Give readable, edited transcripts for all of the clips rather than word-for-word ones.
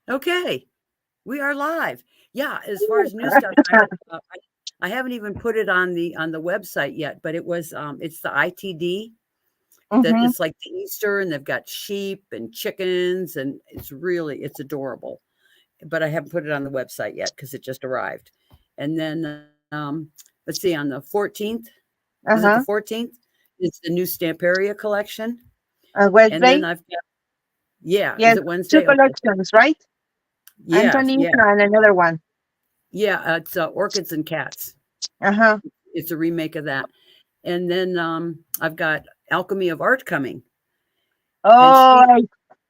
Okay, we are live. Yeah, as far as new stuff, I haven't even put it on the website yet, but it's the ITD that Mm-hmm. it's like the Easter and they've got sheep and chickens and it's adorable. But I haven't put it on the website yet because it just arrived. And then let's see, on the 14th, is it the Uh-huh. 14th? It's the new Stamperia collection. And then Wednesday? I've got, yeah, is Yes, it two Wednesday? Okay. collections, right? Yeah, Anthony's yeah, and another one. yeah. It's Orchids and Cats. Uh-huh. It's a remake of that. And then I've got Alchemy of Art coming. And Oh, she, I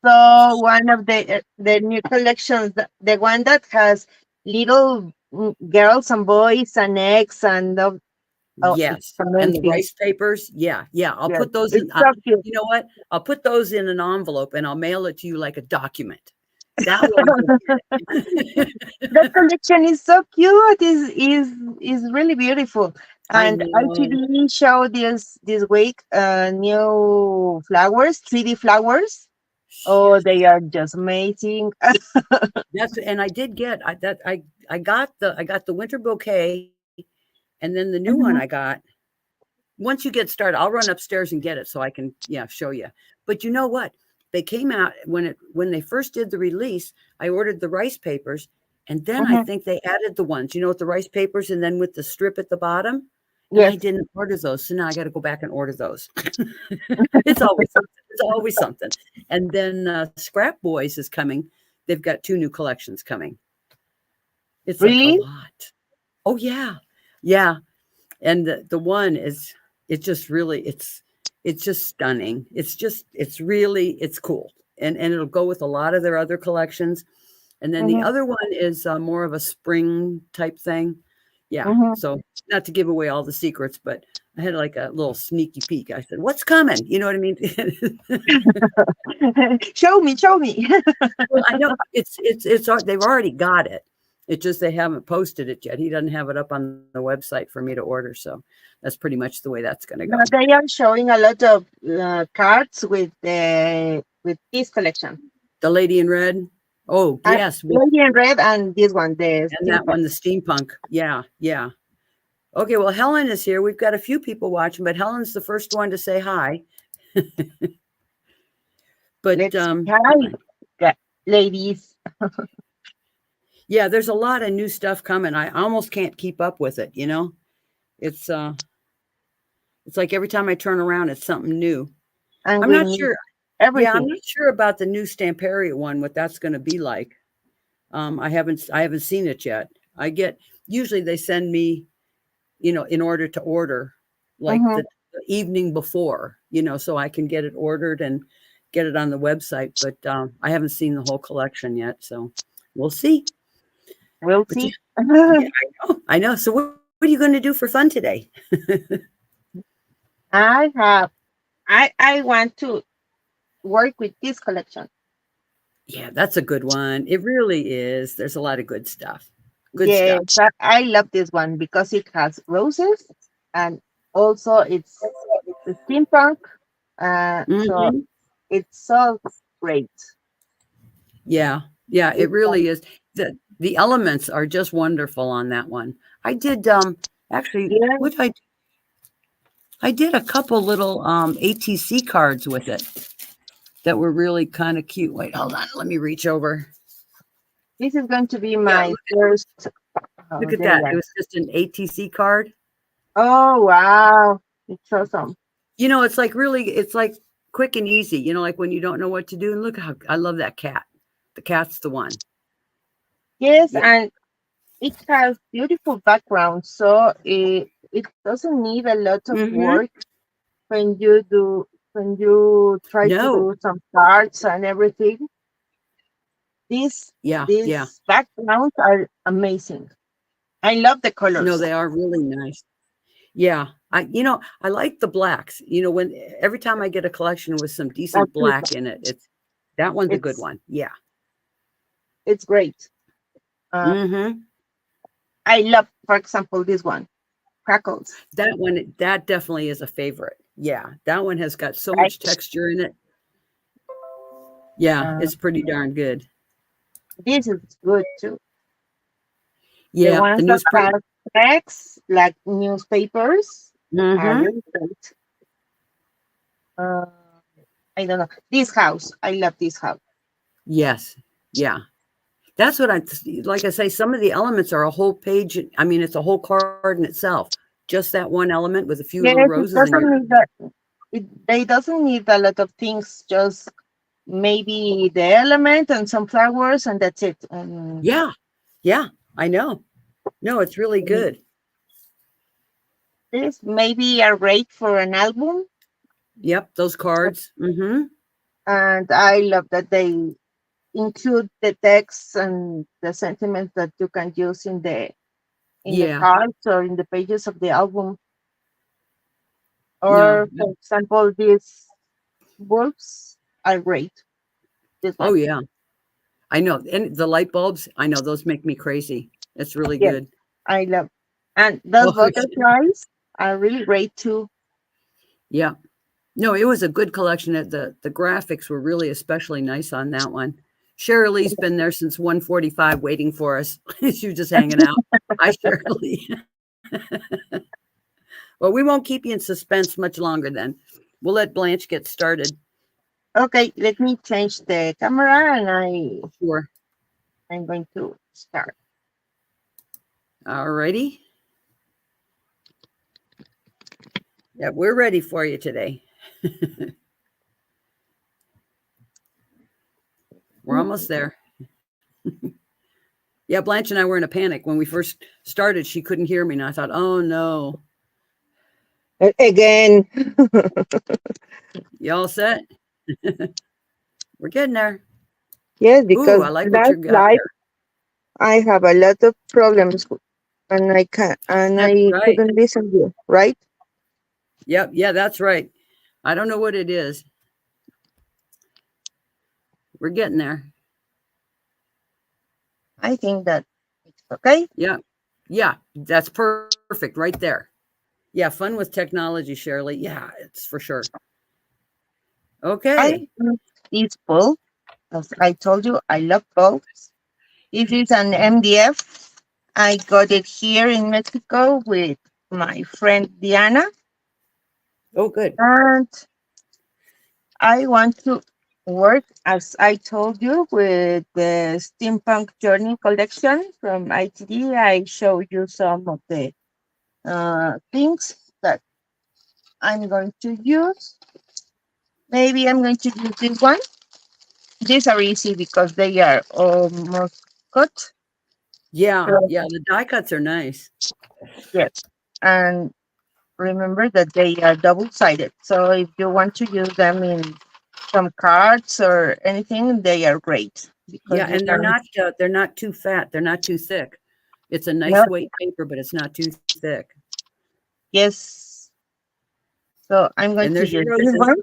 saw one of the new collections, the one that has little girls and boys and eggs and oh, it's yes. And the amazing. rice papers. Yeah, yeah. I'll Yes, put those in. it's so cute. You know what? I'll put those in an envelope and I'll mail it to you like a document. That way you'll get it. That collection is so cute. Is really beautiful. I And know. ITV showed this week new flowers, 3D flowers. Oh, Yes. they are just amazing. That's and I did get I got the winter bouquet and then the new one I Mhm, got. Once you get started, I'll run upstairs and get it so I can, yeah, show you. But you know what? They came out when they first did the release, I ordered the rice papers and then I mhm. think they added the ones, with the rice papers and then with the strip at the bottom. And I Yes, didn't order those. So now I got to go back and order those. It's always something. It's always something. And then Scrap Boys is coming. They've got two new collections coming. It's like a really? lot. Oh yeah. Yeah. And the one is it just really it's just stunning. It's cool. And it'll go with a lot of their other collections. And then the Mhm, other one is more of a spring type thing. Yeah. mhm. So not to give away all the secrets, but I had like a little sneaky peek. I said, "What's coming?" You know what I mean? Show me, show me. Well, I know they've already got it. It's just they haven't posted it yet. He doesn't have it up on the website for me to order, so that's pretty much the way that's going to go. But they are showing a lot of cards with this collection. The Lady in Red. Oh yes, Lady in red and this one, the and that steampunk. one, the steampunk. Yeah, yeah. Okay, well, Helen is here. We've got a few people watching, but Helen's the first one to say hi. But Let's try, ladies. yeah, there's a lot of new stuff coming. I almost can't keep up with it. It's it's like every time I turn around, it's something new. And I'm we not need sure. Yeah, I'm everything. not sure about the new Stamperia one, what that's going to be like. I haven't seen it yet. I get usually they send me, in order to order, like Hmm. the evening before, so I can get it ordered and get it on the website. But I haven't seen the whole collection yet, so we'll see. We'll But yeah, see. yeah, I know. I know. So what are you going to do for fun today? I have I want to work with this collection. Yeah, that's a good one. It really is. There's a lot of good stuff. Good stuff. Yes, I love this one because it has roses and also it's steampunk. So Hmm. it's so great. Yeah, yeah, it It's really is. The elements are just wonderful on that one. I did actually yeah. I did a couple little ATC cards with it that were really kind of cute. Wait, hold on. Let me reach over. This is going to be Yeah, my first. look Oh, at there you that. It are. was just an ATC card. Oh wow, it's awesome. It's like quick and easy, like when you don't know what to do. And look how I love that cat. The cat's the one. Yes, Yeah. and it has beautiful background, so it doesn't need a lot of Hmm. work when you try to No. do some parts and everything. These Yeah, yeah. these backgrounds are amazing. I love the No, colors. they are really nice. Yeah. I like the blacks. When every time I get a collection with some That's decent it. black in it, that one's a good It's one. Yeah. it's great. Uh, Hmm. I love, for example, this one, crackles. That definitely is a favorite. Yeah. That one has got so Right? much texture in it. Yeah, Uh, it's pretty darn good. This is good too. The Yeah, the ones that newspaper. have text, like newspapers, are Mm-hmm. really great. Uh, I don't know. This house, I love this house. Yes. Yeah. That's what I like. I say some of the elements are a whole page. I mean, it's a whole card in itself. Just that one element with a few little Yes, it roses, and you're doesn't need that. They doesn't need a lot of things. Just maybe the element and some flowers, and that's it. yeah, yeah. I know. No, it's really good. This maybe a rate for an album, Yep, those cards. Mm-hmm. and I love that they include the text and the sentiments that you can use in the Yeah. cards or in the pages of the album. No. Or for example, these bulbs are great. This Oh one, yeah. I know. And the light bulbs. I know those make me crazy. It's really yes, good. I love. And those Oh butterflies are really great too. yeah. No, it was a good collection. The graphics were really especially nice on that one. Shirley's been there since 1:45 waiting for us. She was just hanging out. Hi, Shirley. Well, we won't keep you in suspense much longer then. We'll let Blanche get started. Okay, let me change the camera, and Sure. I'm going to start. All righty. Yeah, we're ready for you today. We're almost there. Yeah, Blanche and I were in a panic. When we first started, she couldn't hear me. And I thought, oh no. Again, You all set? We're getting there. yes, Ooh, I because like what you last got live there. I have a lot of problems, and That's I right. couldn't listen to you, right? Yep. Yeah, that's right. I don't know what it is. We're getting there. I think that it's okay. Yeah. Yeah. That's perfect right there. Yeah. Fun with technology, Shirley. Yeah, it's for sure. I Okay. use this bulb, as I told you, I love bulbs. This is an MDF. I got it here in Mexico with my friend Diana, Oh, good. and I want to work, as I told you, with the Steampunk Journey collection from ITD. I show you some of the things that I'm going to use. Maybe I'm going to use this one. These are easy because they are almost cut. Yeah. So, Yeah. The die cuts are nice. yes. And remember that they are double-sided. So if you want to use them in some cards or anything, they are great Yeah. because you And can. they're not too fat. They're not too thick. It's a No, nice weight paper, but it's not too thick. yes. So I'm And going there's to your use this roses. one,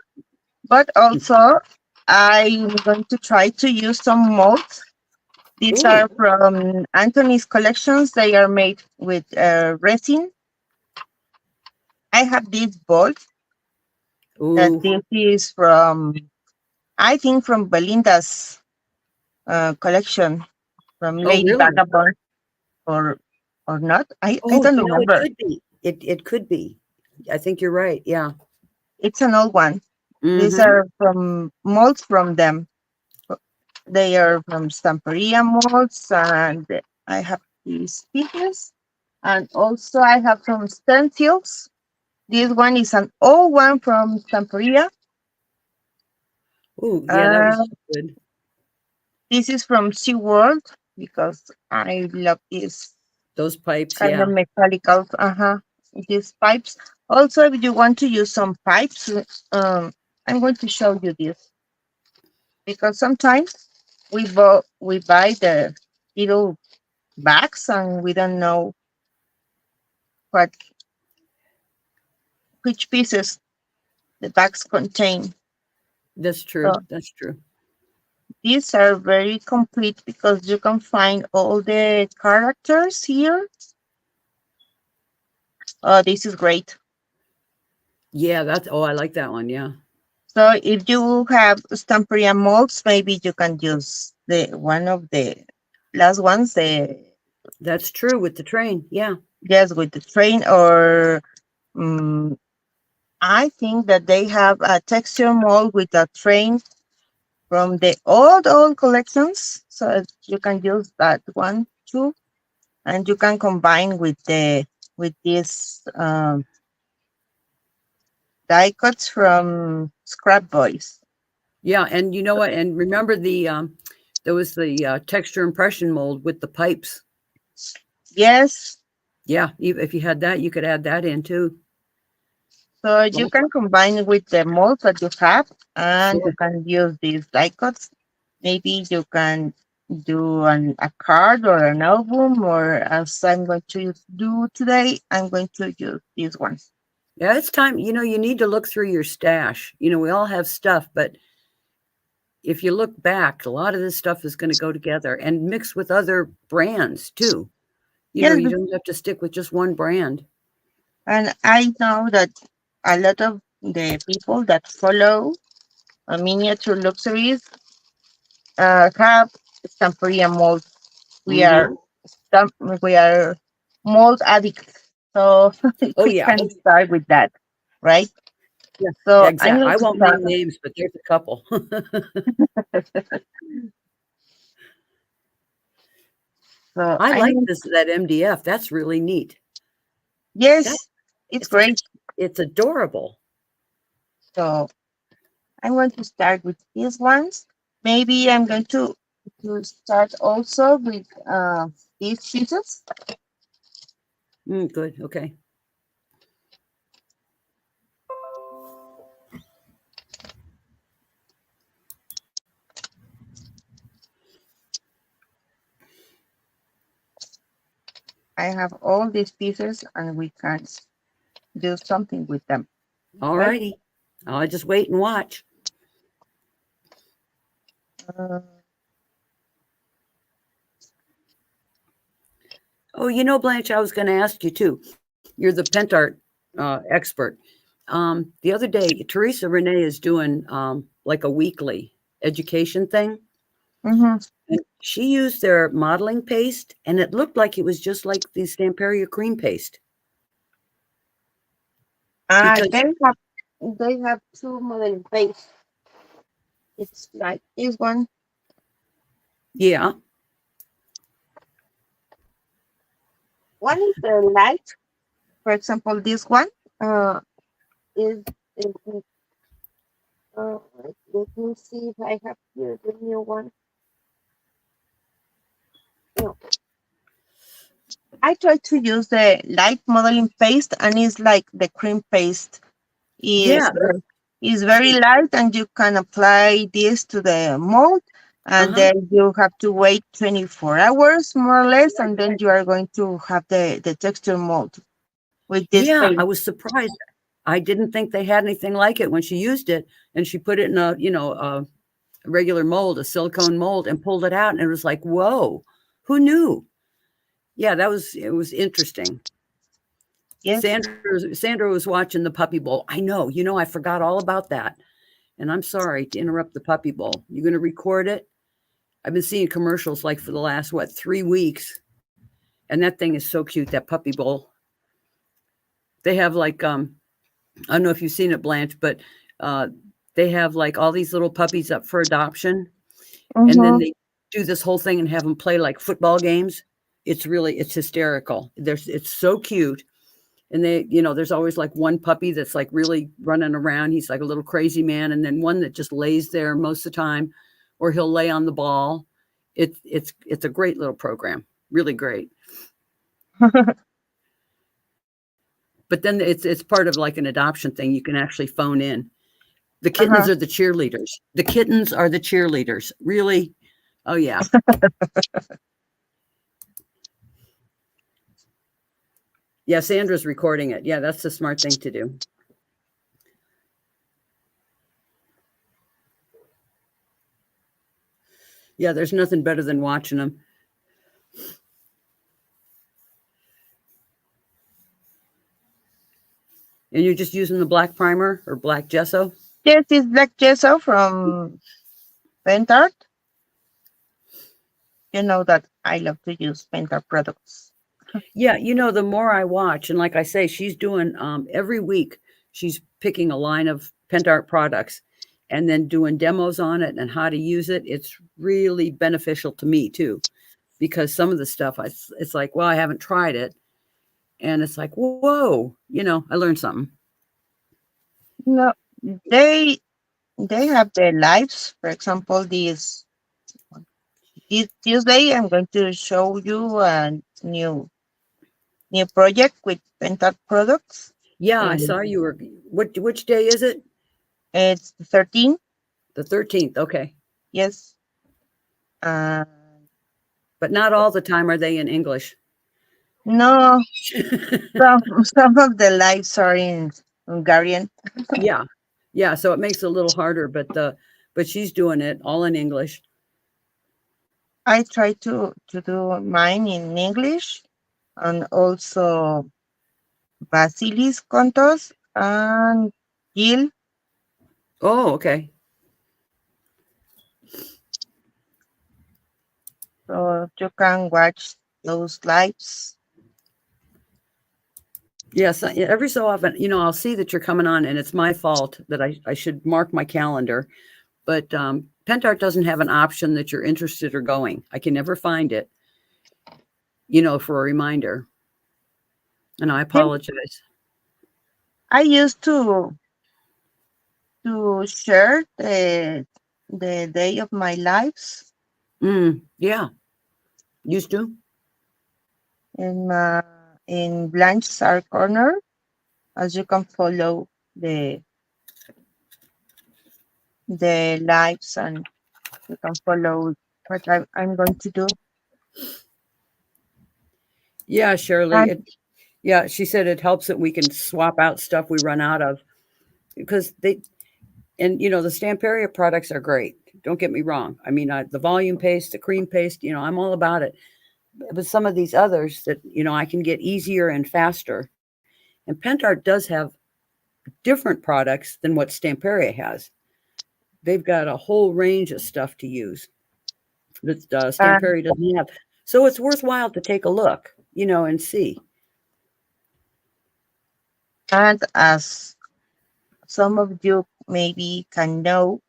but also I'm going to try to use some molds. These Ooh. are from Anthony's collections. They are made with resin. I have this bolt that Ooh. this is from, I think, from Belinda's collection, from Oh, Lady really? Vagabond, or or not. I Oh, don't you know, it remember. could be. It could be. I think you're right. Yeah. It's an old one. These Mhm. are from molds from them. They are from Stamperia molds, and I have these pieces. And also I have some stencils. This one is an old one from Stamperia. Ooh, yeah, that was Uh, good. this is from SeaWorld because I love this Those pipes, kind of yeah. mechanical, these pipes. Also, if you want to use some pipes, I'm going to show you this because sometimes we buy the little bags and we don't know what which pieces the bags contain. That's true. So That's true. these are very complete because you can find all the characters here. This is great. Yeah, that's oh, I like that one. Yeah. So if you have Stamperia molds, maybe you can use the one of the last ones, the That's true with the train. Yeah. just with the train, or um, I think that they have a texture mold with a train from the old collections, so you can use that one too, and you can combine with this die cuts from Scrap Boys. Yeah. And you know what? And remember there was the texture impression mold with the pipes. Yes, Yeah. If you had that, you could add that in too. so you Well, can combine it with the molds that you have, and you sure. can use these die cuts. Maybe you can do a card or an album, or as I'm going to do today, I'm going to use these ones. Yeah. It's time. You need to look through your stash. We all have stuff, but if you look back, a lot of this stuff is going to go together and mix with other brands too. Yes, You don't have to stick with just one brand. and I know that a lot of the people that follow miniature luxuries have Stamperia mold. We are Hmm. stamp, we are mold addicts, so Oh, we yeah. can start with that, right? Yeah. So I'm Exactly. going I to won't start. name names, but there's a couple. So I I'm like going, that MDF. That's really neat. That yes, it's it's great. it's adorable. So I'm going to start with these ones. Maybe I'm going to start also with these pieces. Good. Okay. I have all these pieces, and we can do something with them, All right? righty. I'll just wait and watch. Uh, Oh, Blanche, I was going to ask you too. You're the pentart expert. The other day, Teresa Renee is doing like a weekly education thing. mhm. And she used their modeling paste, and it looked like it was just like the Stamperia cream paste. Uh, Because, they have they have two modeling paints. It's like this one. yeah, One is the light. For example, this one uh, is let me see if I have here the new one. No, I try to use the light modeling paste, and it's like the cream paste is yeah, is very light, and you can apply this to the mold, uh and huh. then you have to wait 24 hours more or less, and then you are going to have the texture mold with this Yeah, I paste. was surprised. I didn't think they had anything like it when she used it, and she put it in a regular mold, a silicone mold, and pulled it out, and it was like, whoa, who knew? Yeah, it was interesting. Yes. Sandra was watching the Puppy Bowl. I know, I forgot all about that, and I'm sorry to interrupt the Puppy Bowl. You going to record it? I've been seeing commercials like for the last 3 weeks, and that thing is so cute. That Puppy Bowl. They have like I don't know if you've seen it, Blanche, but uh, they have like all these little puppies up for adoption, and then Mm-hmm. they do this whole thing and have them play like football games. It's hysterical. It's so cute. And there's always like one puppy that's like really running around. He's like a little crazy man, and then one that just lays there most of the time, or he'll lay on the ball. It's a great little program, really great. But then it's part of like an adoption thing. You can actually phone in. The kittens Uh-huh. are the cheerleaders. The kittens are the cheerleaders. Really? Oh yeah. Yeah, Sandra's recording it. Yeah, that's the smart thing to do. Yeah, there's nothing better than watching them. And you're just using the black primer or black gesso? Yes, it's Black Gesso from Pentart. You know that I love to use Pentart products. Yeah, the more I watch, and like I say, she's doing every week, she's picking a line of Pentart products and then doing demos on it and how to use it. It's really beneficial to me too, because some of the stuff, it's like, well, I haven't tried it. And it's like, whoa, I learned something. No, they they have their lives. For example, this Tuesday, I'm going to show you a new project with Pentart products. Yeah, I And saw you were, which day is it? it's 13. The 13th. Okay. Yes. Uh, But not all the time are they in English. no, some of the lives are in Hungarian. Yeah. Yeah, so it makes it a little harder, but she's doing it all in English. I try to do mine in English and also Basilis Contos and Gil. Oh, okay. So you can watch those lives. Yes, every so often, I'll see that you're coming on, and it's my fault that I should mark my calendar. But Pentart doesn't have an option that you're interested or going. I can never find it, for a reminder. And I Yes, apologize. I used to share the day of my lives Yeah, used to. in Blanch's Art Corner, as you can follow the the lives and you can follow what I'm going to do. Yeah, Shirley. And Yeah, she said it helps that we can swap out stuff we run out of because the Stamperia products are great. Don't get me wrong. I mean, the volume paste, the cream paste, I'm all about it. But some of these others that, I can get easier and faster. And Pentart does have different products than what Stamperia has. They've got a whole range of stuff to use that and, Stamperia doesn't have. So it's worthwhile to take a look, and see. and as some of you maybe can know,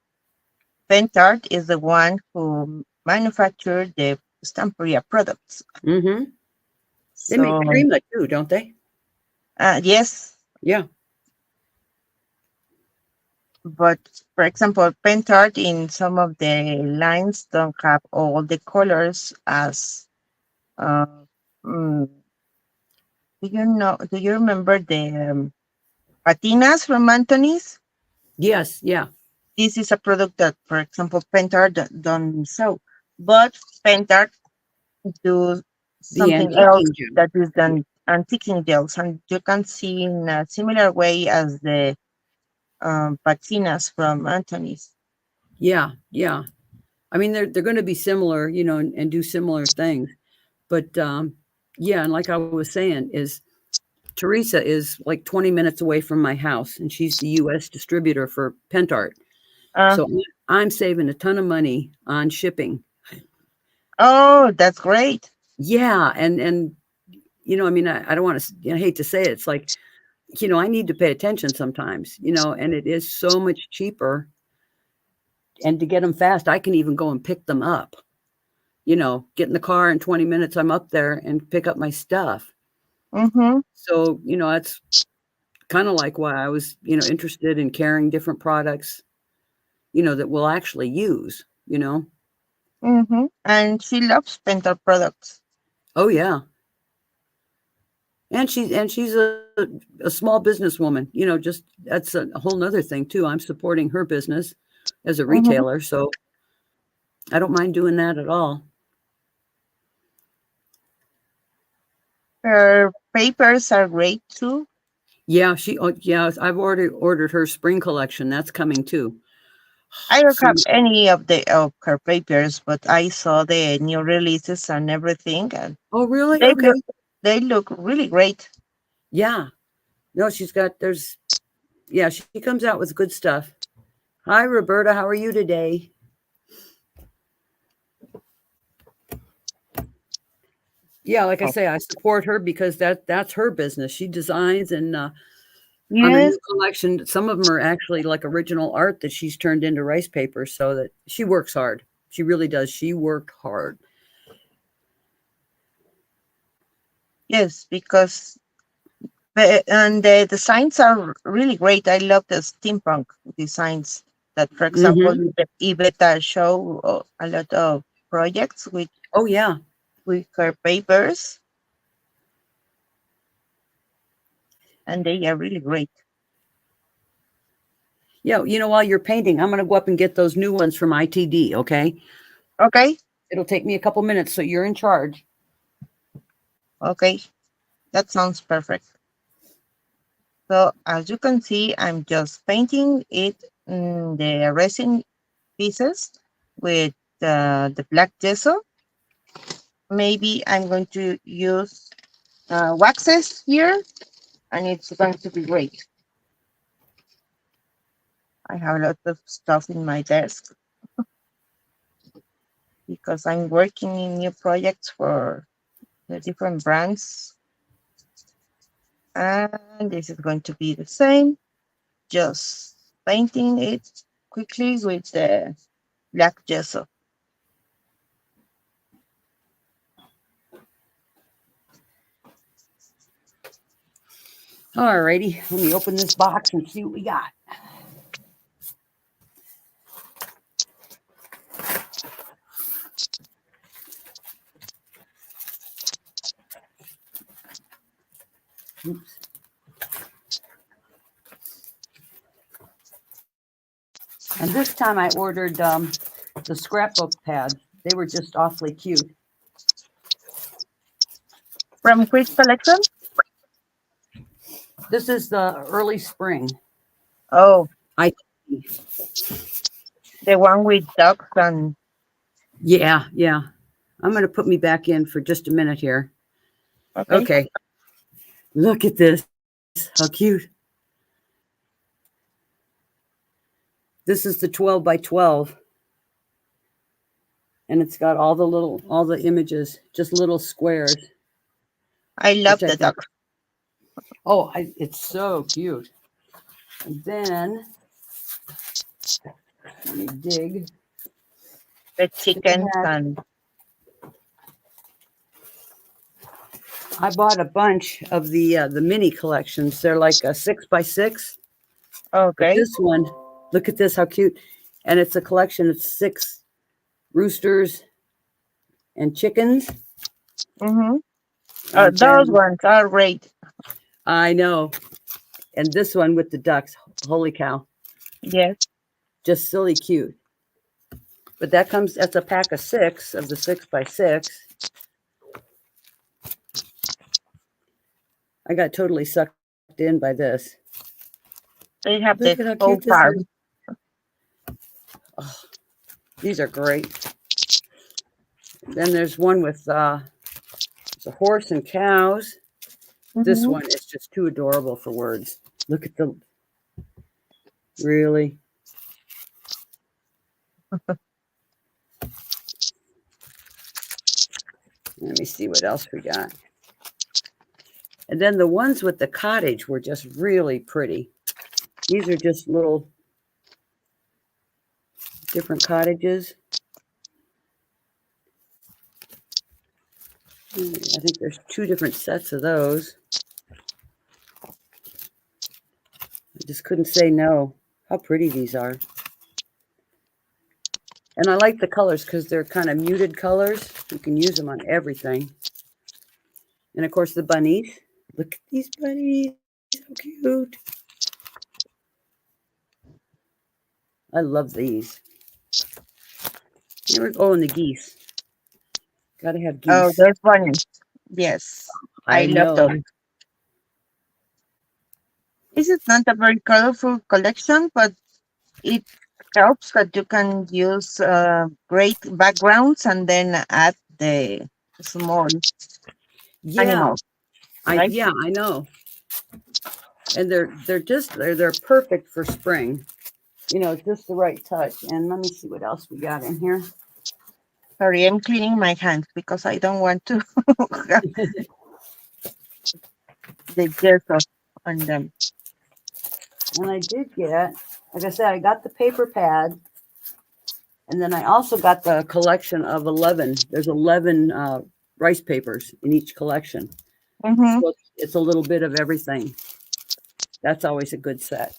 Pentart is the one who manufactured the Stamperia products. Hmm. They So make Prima too, don't they? yes, Yeah. but for example, Pentart in some of the lines don't have all the colors as uh, mm, do you remember the patinas from Anthony's? Yes. Yeah. This is a product that, for example, Pentart don't sell, but Pentart do The something else antiquing gem. that is done antiquing gels, and you can see in a similar way as the patinas from Anthony's. Yeah. Yeah. I mean, they're going to be similar, and do similar things. But yeah, and like I was saying, is Teresa is like 20 minutes away from my house, and she's the U.S. distributor for Pentart. Uh, So I'm saving a ton of money on shipping. oh, that's great. Yeah, and I mean, I don't want to, I hate to say it, it's like, I need to pay attention sometimes, and it is so much cheaper. And to get them fast, I can even go and pick them up. Get in the car in 20 minutes, I'm up there and pick up my stuff. Mm-hmm, So, it's kind of like why I was, interested in carrying different products, that we'll. mm-hmm. And she loves Pentar products. Oh yeah. And she's a small businesswoman, just that's a whole nother thing too. I'm supporting her business as a Mm-hmm. retailer, so I don't mind doing that at all. Her papers are great too. Yeah, I've already ordered her spring collection. That's coming too. I don't So have any of the of her papers, but I saw the new releases and everything, and oh really? they Okay. look they look really great. Yeah. No, she's got there's yeah, she comes out with good stuff. Hi, Roberta. How are you today? Yeah, like I Oh, say, I support her because that's her business. She designs, and on the yes, new collection, some of them are actually like original art that she's turned into rice paper. So that she works hard. She really does. She worked hard. yes, because and the designs are really great. I love the steampunk designs that, for example, Hmm. the Ibeta show a lot of projects Oh yeah, with her papers, and they are really great. yeah. While you're painting, I'm gonna go up and get those new ones from ITD. Okay, Okay, it'll take me a couple minutes, so you're in charge. okay, that sounds perfect. So as you can see, I'm just painting it in the resin pieces with the black gesso. Maybe I'm going to use waxes here, and it's going to be great. I have a lot of stuff in my desk because I'm working in new projects for the different brands. And this is going to be the same, just painting it quickly with the black gesso. All righty, let me open this box and see what we got. Oops. And this time I ordered the scrapbook pads. They were just awfully cute. From which collection? This is the early spring. Oh, I the one with ducks and Yeah, yeah. I'm gonna put me back in for just a minute here. okay. Okay, look at this. How cute. This is the 12 by 12, and it's got all the images, just little squares, I love which I the think. ducks. It's so cute. And then let me dig. The They chickens had. and I bought a bunch of the mini collections. They're like a 6 by 6, but okay. this one, look at this, how cute! And it's a collection of 6 roosters and chickens. Mm-hmm. And Those then ones are great. I know, and this one with the ducks. Holy cow! Yes, Just silly cute. But that's a pack of 6 of the 6 by 6. I got totally sucked in by this. they have Look the at how cute whole this is. farm. Oh, these are great. Then there's one with it's a horse and cows. This Mm-hmm. one is just too adorable for words. Look at the really. Let me see what else we got. And then the ones with the cottage were just really pretty. These are just little different cottages. I think there's 2 different sets of those. I just couldn't say no. How pretty these are. And I like the colors because they're kind of muted colors. You can use them on everything. And of course, the bunnies. Look at these bunnies. How cute. I love these. Oh, and the geese. Gotta have Oh, geese. those ones. Yes, I I love know. those. This is not a very colorful collection, but it helps that you can use great backgrounds and then add the small Yeah, animals, right? I know. And they're perfect for spring. It's just the right touch. And let me see what else we got in here. Sorry, I'm cleaning my hands because I don't want to have the gesso on them. And I did get, like I said, I got the paper pad, and then I also got the collection of 11. There's 11 rice papers in each collection. Mm-hmm. So it's a little bit of everything. That's always a good set.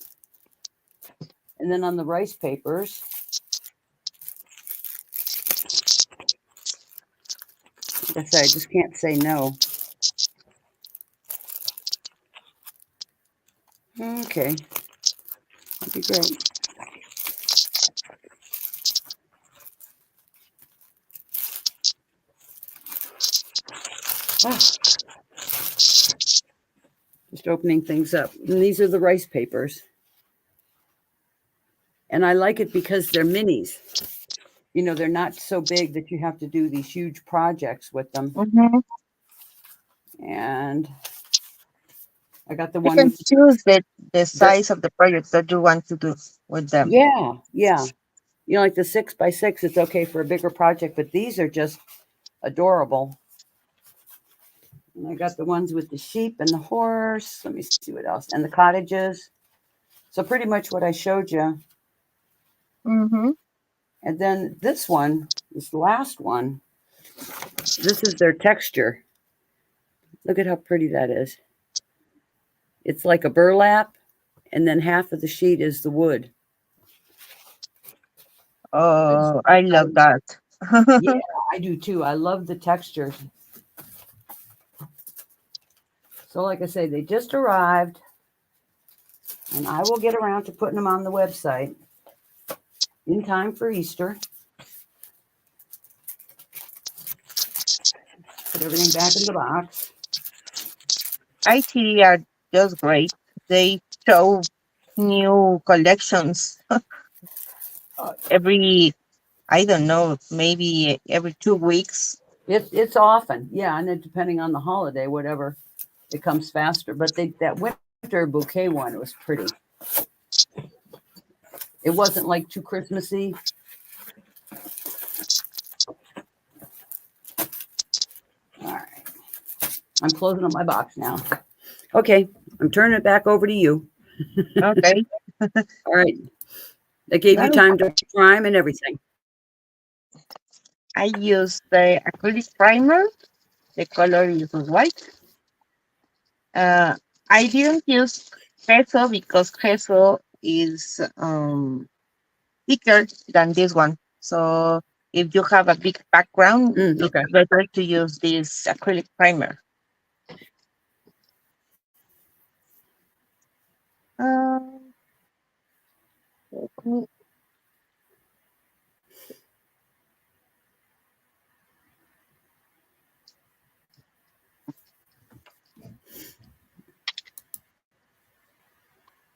And then on the rice papers, like I said, I just can't say no. Okay, that'd be great. Ah, just opening things up. And these are the rice papers. And I like it because they're minis. They're not so big that you have to do these huge projects with them. Mm-hmm. And I got the You one can with choose the the, size of the projects that you want to do with them. yeah, yeah. Like the 6x6, it's okay for a bigger project, but these are just adorable. And I got the ones with the sheep and the horse. Let me see what else. And the cottages. So pretty much what I showed you. Mm-hmm. And then this one, this last one, this is their texture. Look at how pretty that is. It's like a burlap, and then half of the sheet is the wood. Oh, I love that. Yeah, I do too. I love the texture. So, like I say, they just arrived, and I will get around to putting them on the website in time for Easter. Put everything back in the box. IT are just great. They show new collections every, I don't know, maybe every 2 weeks. It's often, yeah, and then depending on the holiday, whatever, it comes faster. But that winter bouquet one, it was pretty. It wasn't like too Christmassy. All right, I'm closing up my box now. Okay, I'm turning it back over to you. Okay. All right, that gave you Well, time to prime and everything. I use the acrylic primer. The color is white. Uh, I didn't use gesso because gesso is thicker than this one. So if you have a big background, it's Okay. better to use this acrylic primer. Um, let me-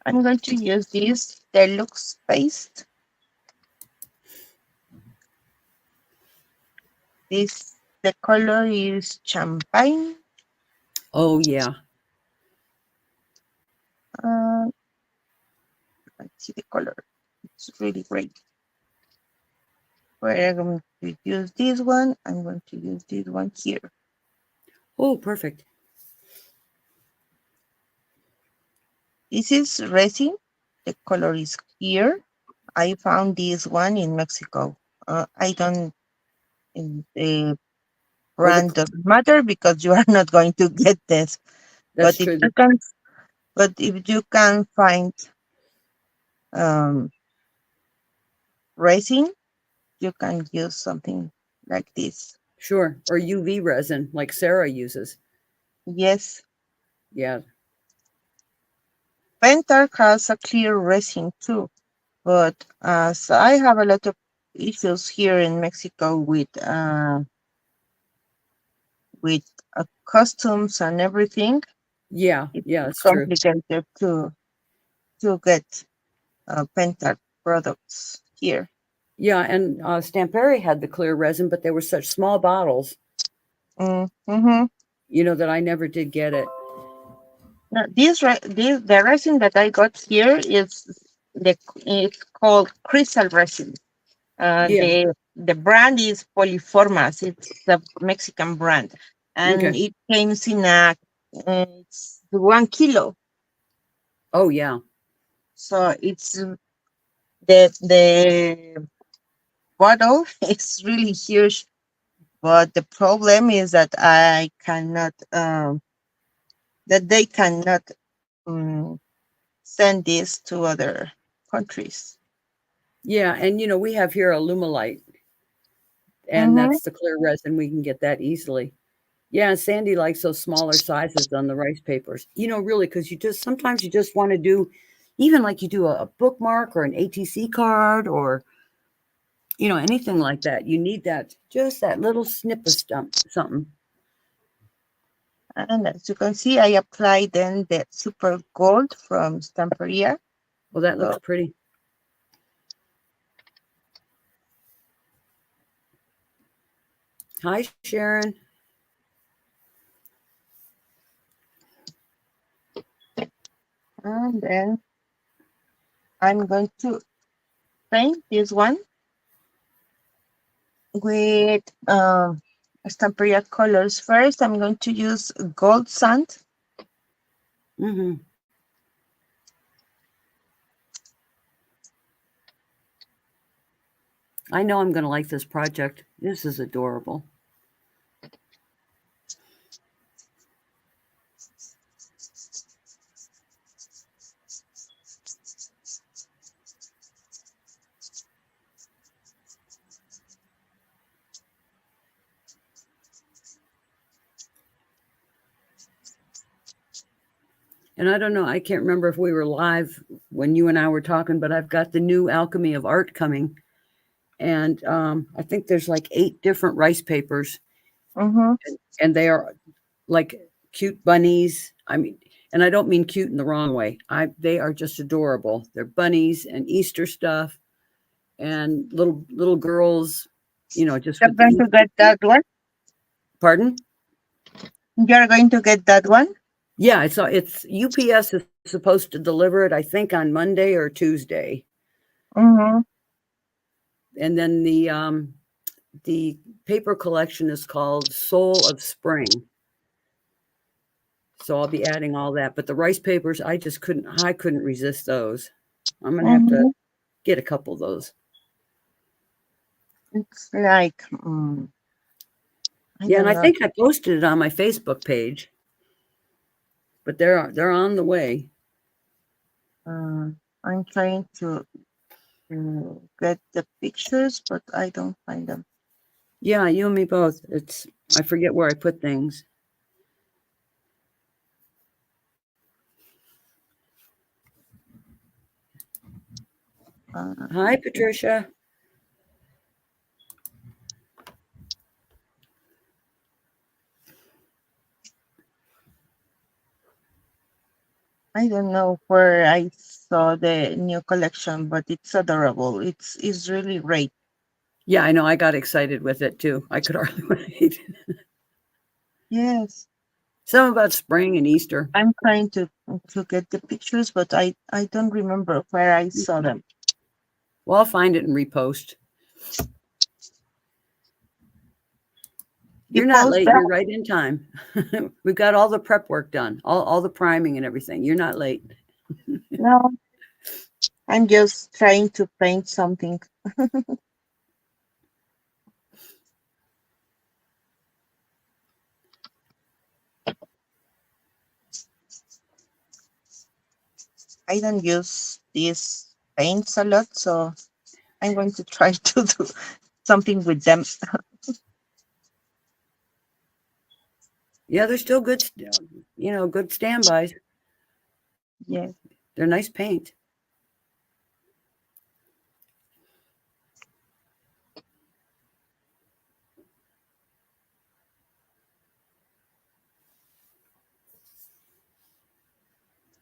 I'm going to use this deluxe paste. This the color is champagne. Oh yeah. Uh, let's see the color. It's really great. We're going to use this one. I'm going to use this one here. Oh, perfect. This is resin. The color is here. I found this one in Mexico. I don't. The Well, brand doesn't matter because you are not going to get this. that's But if true. you can, but if you can find um, resin, you can use something like this. Sure. Or UV resin, like Sarah uses. Yes, Yeah. Pentar has a clear resin too, but as I have a lot of issues here in Mexico with customs and everything, Yeah. it's Yeah. It's true. complicated to get Pentar products here. Yeah. And Stamperi had the clear resin, but they were such small bottles, Mm-hmm. that I never did get it. No, this the resin that I got here is the it's called crystal resin. Yeah. The brand is Poliformas. It's the Mexican brand, and Okay. it comes in a it's 1 kilo. Oh yeah. So it's the bottle is really huge, but the problem is that I cannot that they cannot um, send this to other countries. Yeah. And we have here a Lumalite, and Mm-hmm. that's the clear resin. We can get that easily. Yeah, Sandy likes those smaller sizes on the rice papers. Really, because sometimes you just want to do, even like you do a bookmark or an ATC card or anything like that. You need that little snip of something. And as you can see, I applied then the super gold from Stamperia. Well, that looks So, pretty. Hi, Sharon. and then I'm going to paint this one with Stamperia colors. First, I'm going to use gold sand. Hmm. I know I'm going to like this project. This is adorable. And I don't know, I can't remember if we were live when you and I were talking, but I've got the new Alchemy of Art coming. And I think there's like 8 different rice papers, Mm-hmm. and they are like cute bunnies. I mean, and I don't mean cute in the wrong way. They are just adorable. They're bunnies and Easter stuff and little girls, just You're with the going to Easter. get that one. Pardon? You're going to get that one. Yeah, it's UPS is supposed to deliver it, I think, on Monday or Tuesday, Mm-hmm. and then the paper collection is called Soul of Spring. So I'll be adding all that. But the rice papers, I couldn't resist those. I'm gonna have to Mm-hmm. get a couple of those. It's like I Yeah, and don't I know. think I posted it on my Facebook page, but they're on the way. Uh, I'm trying to get the pictures, but I don't find them. Yeah, you and me both. I forget where I put things. Uh, Hi, Patricia. I don't know where I saw the new collection, but it's adorable. It's really great. Yeah, I know. I got excited with it too. I could hardly wait. Yes, Some about spring and Easter. I'm trying to get the pictures, but I don't remember where I saw them. Well, I'll find it and repost. You You're not post late. that? You're right in time. We've got all the prep work done, all the priming and everything. You're not late. No, I'm just trying to paint something. I don't use these paints a lot, so I'm going to try to do something with them. Yeah, they're still good, good standbys. Yes. They're nice paint.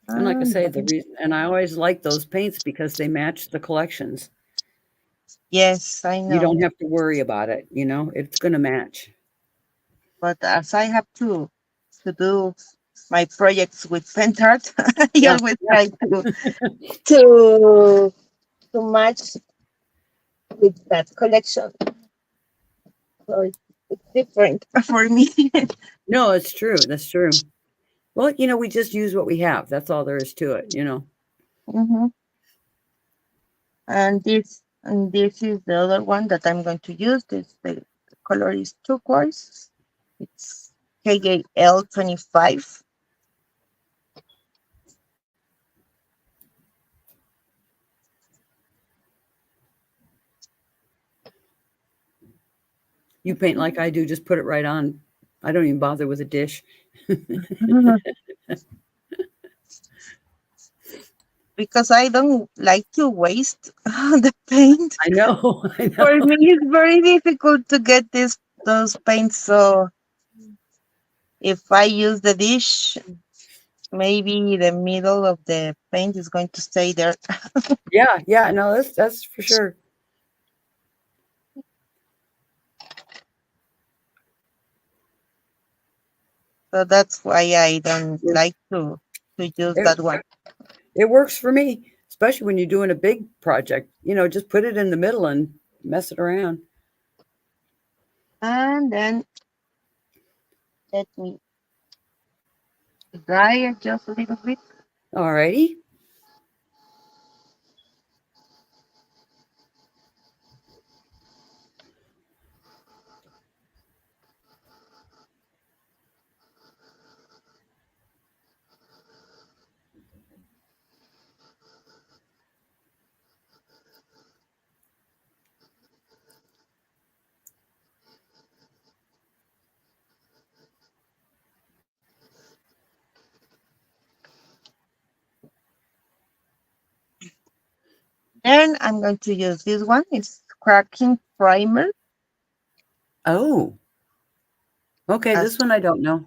And like I And say, the reason, and I always like those paints because they match the collections. yes, I You know. don't have to worry about it. It's going to match. But as I have to do my projects with pen art. I Yeah, always yeah. try to to match with that collection. So it's different for me. No, it's true. That's true. Well, we just use what we have. That's all there is to it. Hmm. And this is the other one that I'm going to use. The color is turquoise. It's KAL 25. You paint like I do, just put it right on. I don't even bother with a dish. Mhm. Because I don't like to waste the paint. I know, I For know. me, it's very difficult to get those paints. So if I use the dish, maybe the middle of the paint is going to stay there. Yeah, yeah, no, that's for sure. So that's why I don't Yeah. like to use It that one. it works for me, especially when you're doing a big project. Just put it in the middle and mess it around. And then let me dry it just a little bit. Alrighty. Then I'm going to use this one. It's cracking primer. Oh, okay. As This one I don't know.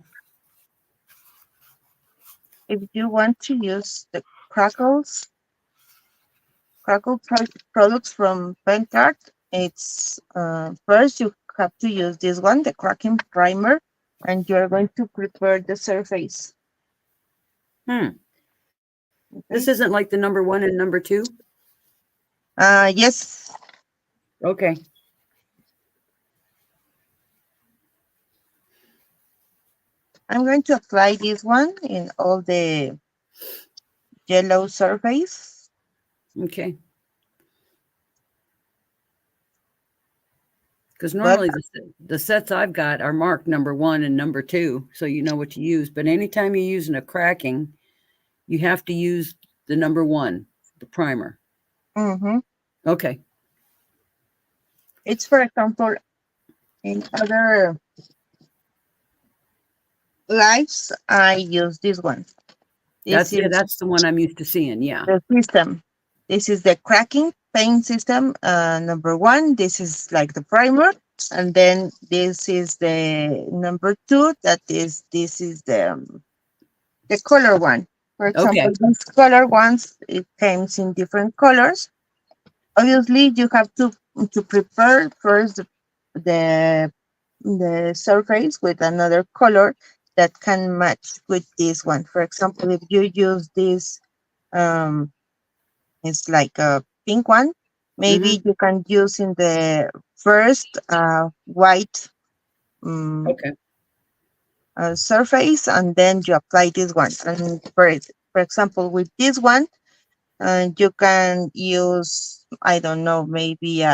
if you want to use the products from Pancart, it's first you have to use this one, the cracking primer, and you're going to prepare the surface. Hmm. This Okay. isn't like the number one and number two. Yes, Okay. I'm going to apply this one in all the yellow surface. Okay. Because But normally the sets I've got are marked number one and number two, so you know what to use. But anytime you're using a cracking, you have to use the number one, the primer. mhm, Okay. it's, for example, in other lives, I use this one. This Yeah, is that's the one I'm used to seeing. Yeah. the system. This is the cracking paint system, number one. This is like the primer. And then this is the number two. This is the color one. For example, Okay. these color ones, it comes in different colors. Obviously, you have to prepare first the the surface with another color that can match with this one. For example, if you use this, um, it's like a pink one, Mm-hmm. maybe you can use in the first white um, Okay. surface, and then you apply this one. And for example, with this one, you can use, I don't know, maybe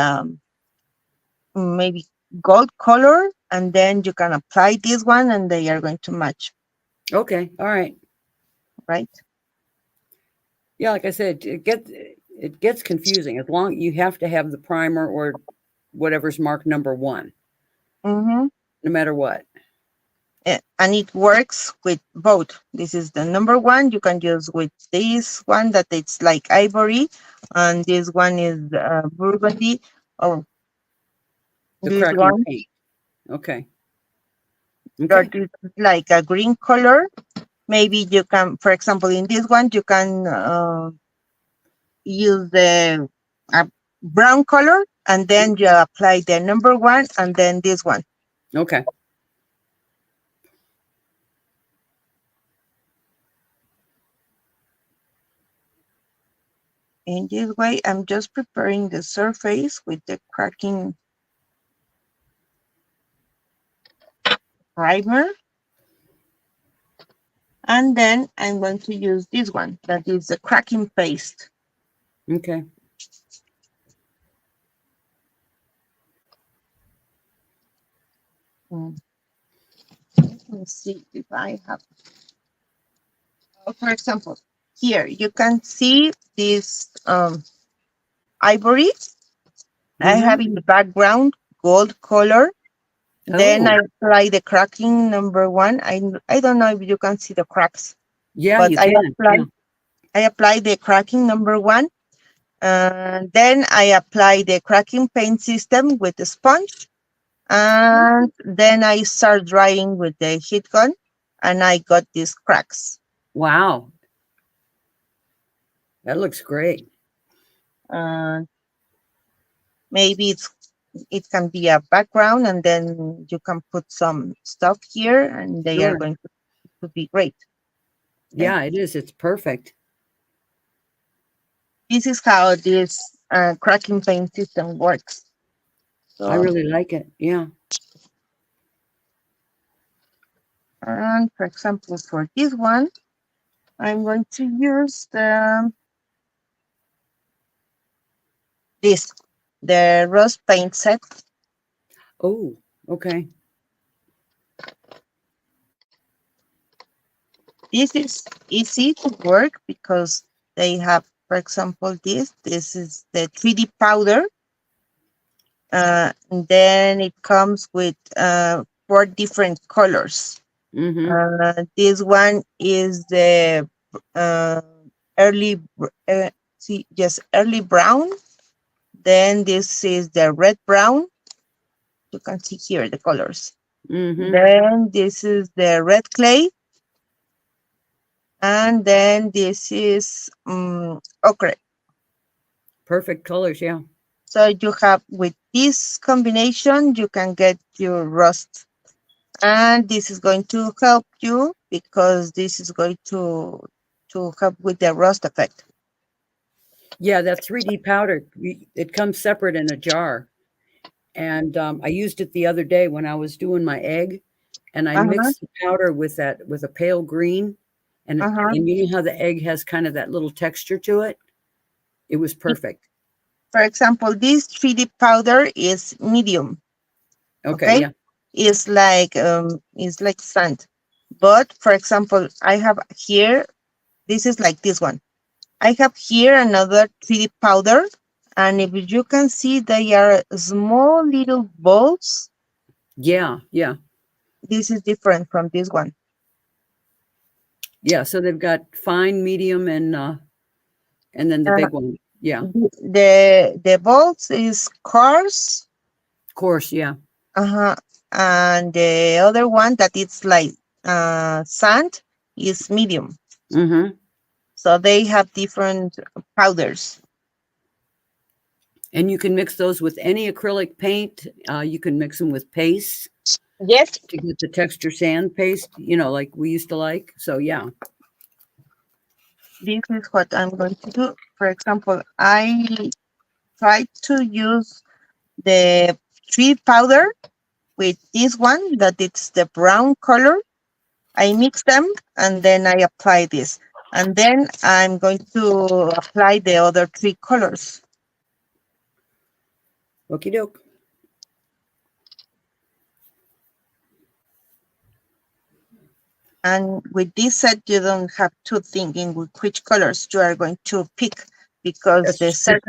gold color, and then you can apply this one, and they are going to match, Okay. All right. right? Yeah, like I said, it gets confusing. As long you have to have the primer or whatever's marked number one, Mm-hmm. no matter what. And it works with both. This is the number one. You can use with this one that it's like ivory, and this one is burgundy. Oh, The this cracking one paint. Okay. that Okay. is like a green color. Maybe you can, for example, in this one, you can use the uh, brown color, and then you apply the number one, and then this one. Okay. In this way, I'm just preparing the surface with the cracking primer. And then I'm going to use this one, that is the cracking paste. Okay. Mm, Let's see if I have, for example, here you can see this ivory. I have Mm-hmm. in the background gold color. Then I Oh, apply the cracking number one. I don't know if you can see the cracks, yeah, but you can. Yeah. I apply the cracking number one. And then I apply the cracking paint system with the sponge. And then I start drying with the heat gun, and I got these cracks. Wow. That looks great. And maybe it can be a background, and then you can put some stuff here, and they are Sure. going to be great. Okay. Yeah, it is. It's perfect. This is how this cracking paint system works. I So, really like it. Yeah. and for example, for this one, I'm going to use this, the rust paint set. Oh, okay. This is easy to work because they have, for example, this is the 3D powder. And then it comes with four different colors. Mm-hmm. This one is the uh, early, see, yes, early brown. Then this is the red brown. You can see here the colors. Mm-hmm. Then this is the red clay. And then this is ochre. Perfect colors. Yeah. So you have, with this combination, you can get your rust. And this is going to help you because this is going to help with the rust effect. Yeah, that 3D powder, it comes separate in a jar. And I used it the other day when I was doing my egg, and I Uh-huh, mixed the powder with that with a pale green, uh-huh. and you know how the egg has kind of that little texture to it. It was perfect. For example, this 3D powder is medium, Okay, okay? yeah. It's like sand. But for example, I have here, this is like this one. I have here another 3D powder, and if you can see, they are small little balls. Yeah, yeah. This is different from this one. Yeah, so they've got fine, medium, and then the Uh, big one. Yeah. the balls is coarse, Of course, yeah. uh-huh, and the other one that it's like sand is medium. Mhm. So they have different powders. And you can mix those with any acrylic paint. You can mix them with paste Yes. to get the texture sand paste, like we used to like. So yeah. This is what I'm going to do. For example, I try to use the tree powder with this one that it's the brown color. I mix them and then I apply this. And then I'm going to apply the other three colors. Okie doke. And with this set, you don't have to thinking with which colors you are going to pick because That's the set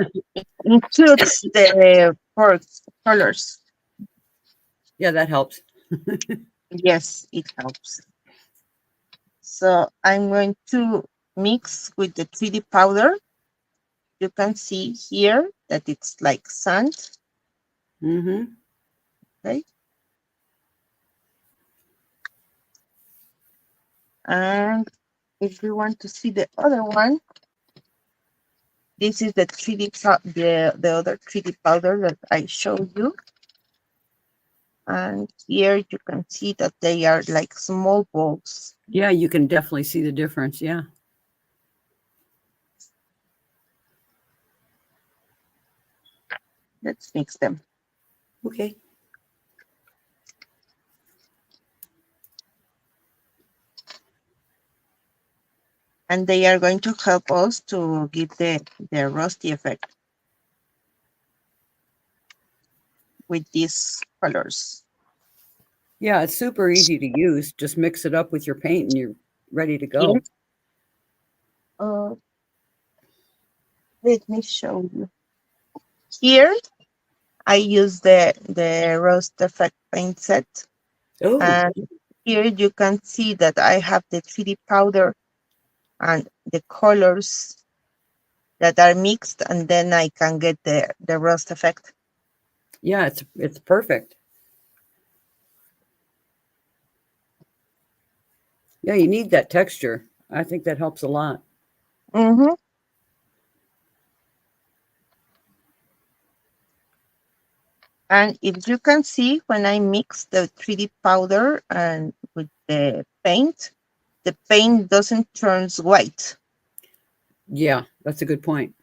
includes the four colors. yeah, that helps. Yes, it helps. So I'm going to mix with the 3D powder. You can see here that it's like sand. Mhm. Okay. And if you want to see the other one, this is the 3D the other 3D powder that I showed you. And here you can see that they are like small balls. Yeah, you can definitely see the difference. Yeah. Let's mix them. Okay. And they are going to help us to give the rusty effect with these colors. Yeah, it's super easy to use. Just mix it up with your paint and you're ready to go. Yes. Uh, Let me show you. Here, I use the Rust Effect paint set. Oh, And here you can see that I have the 3D powder and the colors that are mixed, and then I can get the Rust Effect. yeah, it's perfect. Yeah, you need that texture. I think that helps a lot. Mm-hmm. And if you can see, when I mix the 3D powder and with the paint doesn't turn white. Yeah, that's a good point.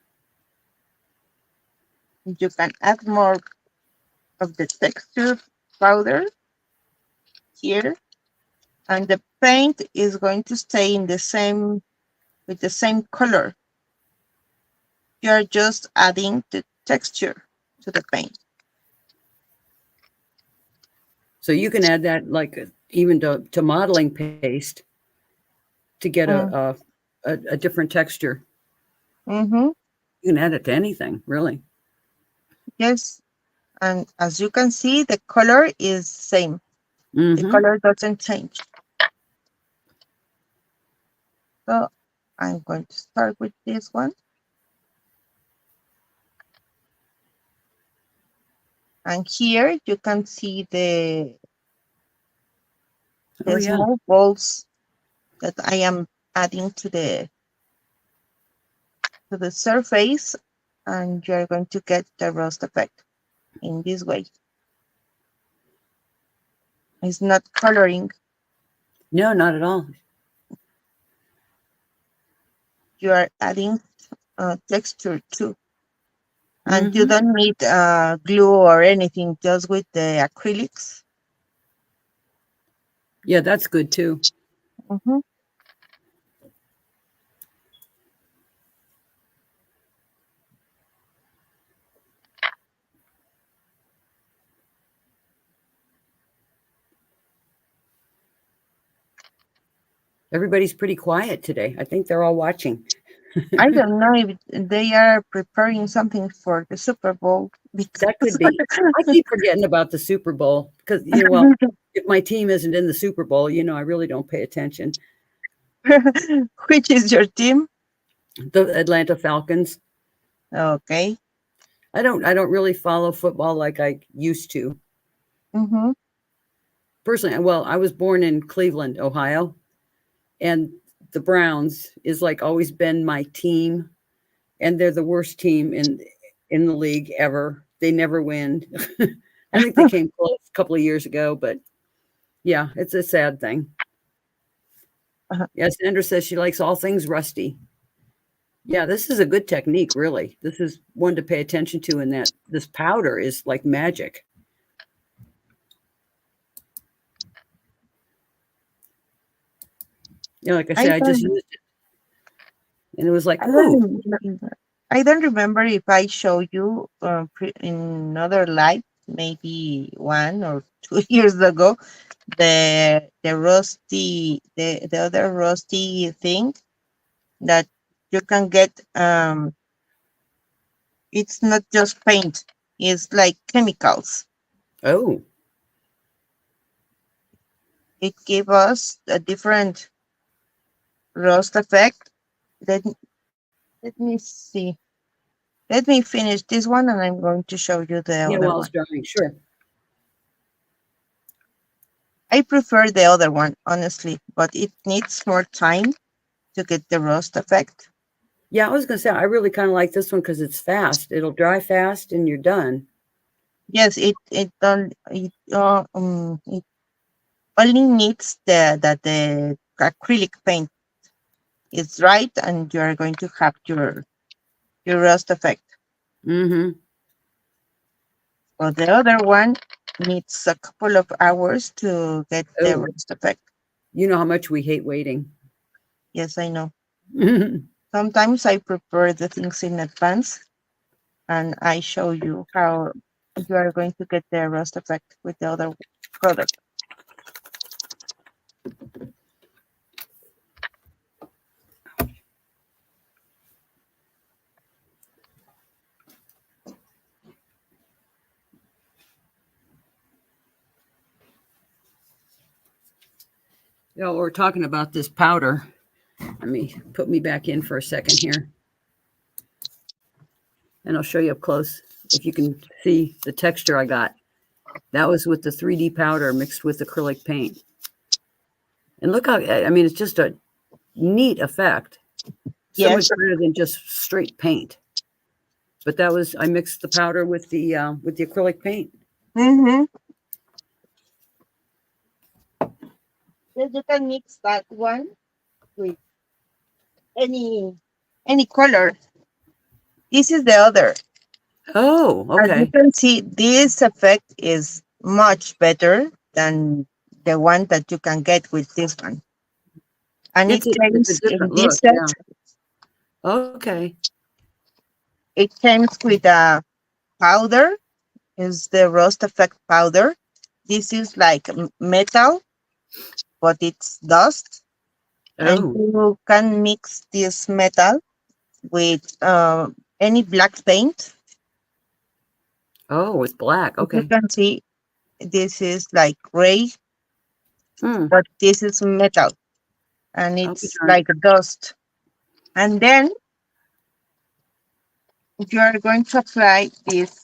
You can add more of the texture powder here, and the paint is going to stay in the same with the same color. You are just adding the texture to the paint. So you can add that like even to modeling paste to get Mm. a different texture. Mm-hmm. You can add it to anything, really. Yes, and as you can see, the color is same. The Mm-hmm. color doesn't change. So I'm going to start with this one. And here you can see Oh the yeah. small balls that I am adding to the surface, and you're going to get the rust effect in this way. It's not coloring. No, not at all. You are adding texture too. And you Mm-hmm. don't need glue or anything, just with the acrylics. Yeah, that's good too. Mhm. Everybody's pretty quiet today. I think they're all watching. I don't know if they are preparing something for the Super Bowl That because could be. I keep forgetting about the Super Bowl because well, if my team isn't in the Super Bowl, I really don't pay attention. which is your team? The Atlanta Falcons. Okay. I don't really follow football like I used to. Mm-hmm. Personally, well, I was born in Cleveland, Ohio, and the Browns is like always been my team, and they're the worst team in the league ever. They never win. I think they came close a couple of years ago, but yeah, it's a sad thing. Yeah, Sandra says she likes all things rusty. Yeah, this is a good technique, really. This is one to pay attention to in that this powder is like magic. Like I I said, I just don't used it and it was like, I ooh, don't remember. I don't remember if I show you in another live, maybe 1 or 2 years ago, the rusty, the other rusty thing that you can get. It's not just paint; it's like chemicals. oh, It gave us a different rust effect. Let me see. Let me finish this one, and I'm going to show you the yeah, other while it's one. drying, sure. I prefer the other one, honestly, but it needs more time to get the rust effect. Yeah, I was gonna say I really kind of like this one because it's fast. It'll dry fast and you're done. Yes, it only needs the acrylic paint is right, and you're going to have your rust effect. Mm-hmm. But the other one needs a couple of hours to get the Oh, rest effect. you know how much we hate waiting. Yes, I know. Sometimes I prepare the things in advance and I show you how you are going to get the rest effect with the other product. We're talking about this powder. Let me put me back in for a second here, and I'll show you up close if you can see the texture I got. That was with the 3D powder mixed with acrylic paint. And look how, I mean, it's just a neat effect. So much Yes. better than just straight paint. But that was, I mixed the powder with the acrylic paint. Mm-hmm. Yes, you can mix that one with any any color. This is the other. Oh, As you okay. can see, this effect is much better than the one that you can get with this one. And It's a in different this look. Yeah. set, Okay. it comes with a powder, is the rust effect powder. This is like metal, but it's dust. And Oh, you can mix this metal with any black paint. oh, it's black. As you Okay. can see, this is like gray, Hmm. but this is metal and I'll be it's darned. like dust. And then you are going to apply these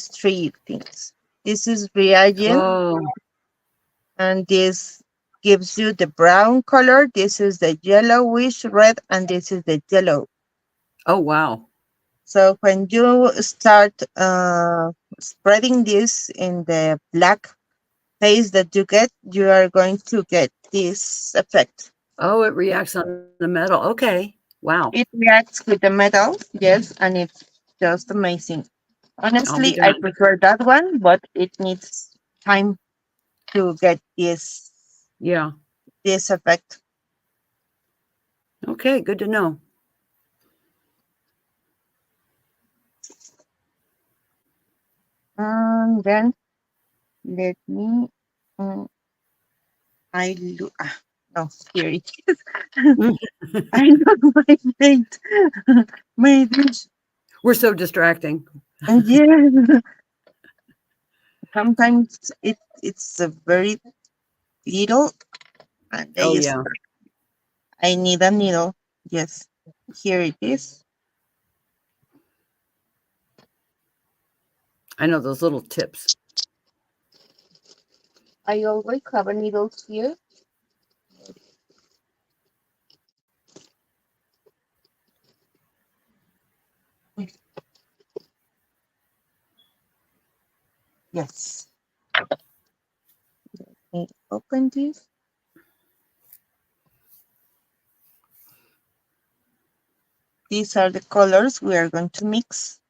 three things. This is reagent, Oh, and this gives you the brown color. This is the yellowish red, and this is the yellow. oh, wow. So when you start spreading this in the black paste that you get, you are going to get this effect. Oh, it reacts on the metal. Okay. Wow. It reacts with the metal, yes, and it's just amazing. I'll be Honestly, I darned. prefer that one, but it needs time to get Yeah. this effect. Okay. Good to know. And then let me. Um, I look. No, here it is. I know my plate. My dish. We're so distracting. And yeah, sometimes it's a very little, and Oh, they yeah. I need a needle. Yes, here it is. I know those little tips. I always have a needle here. Yes. Let me open this. These are the colors we are going to mix.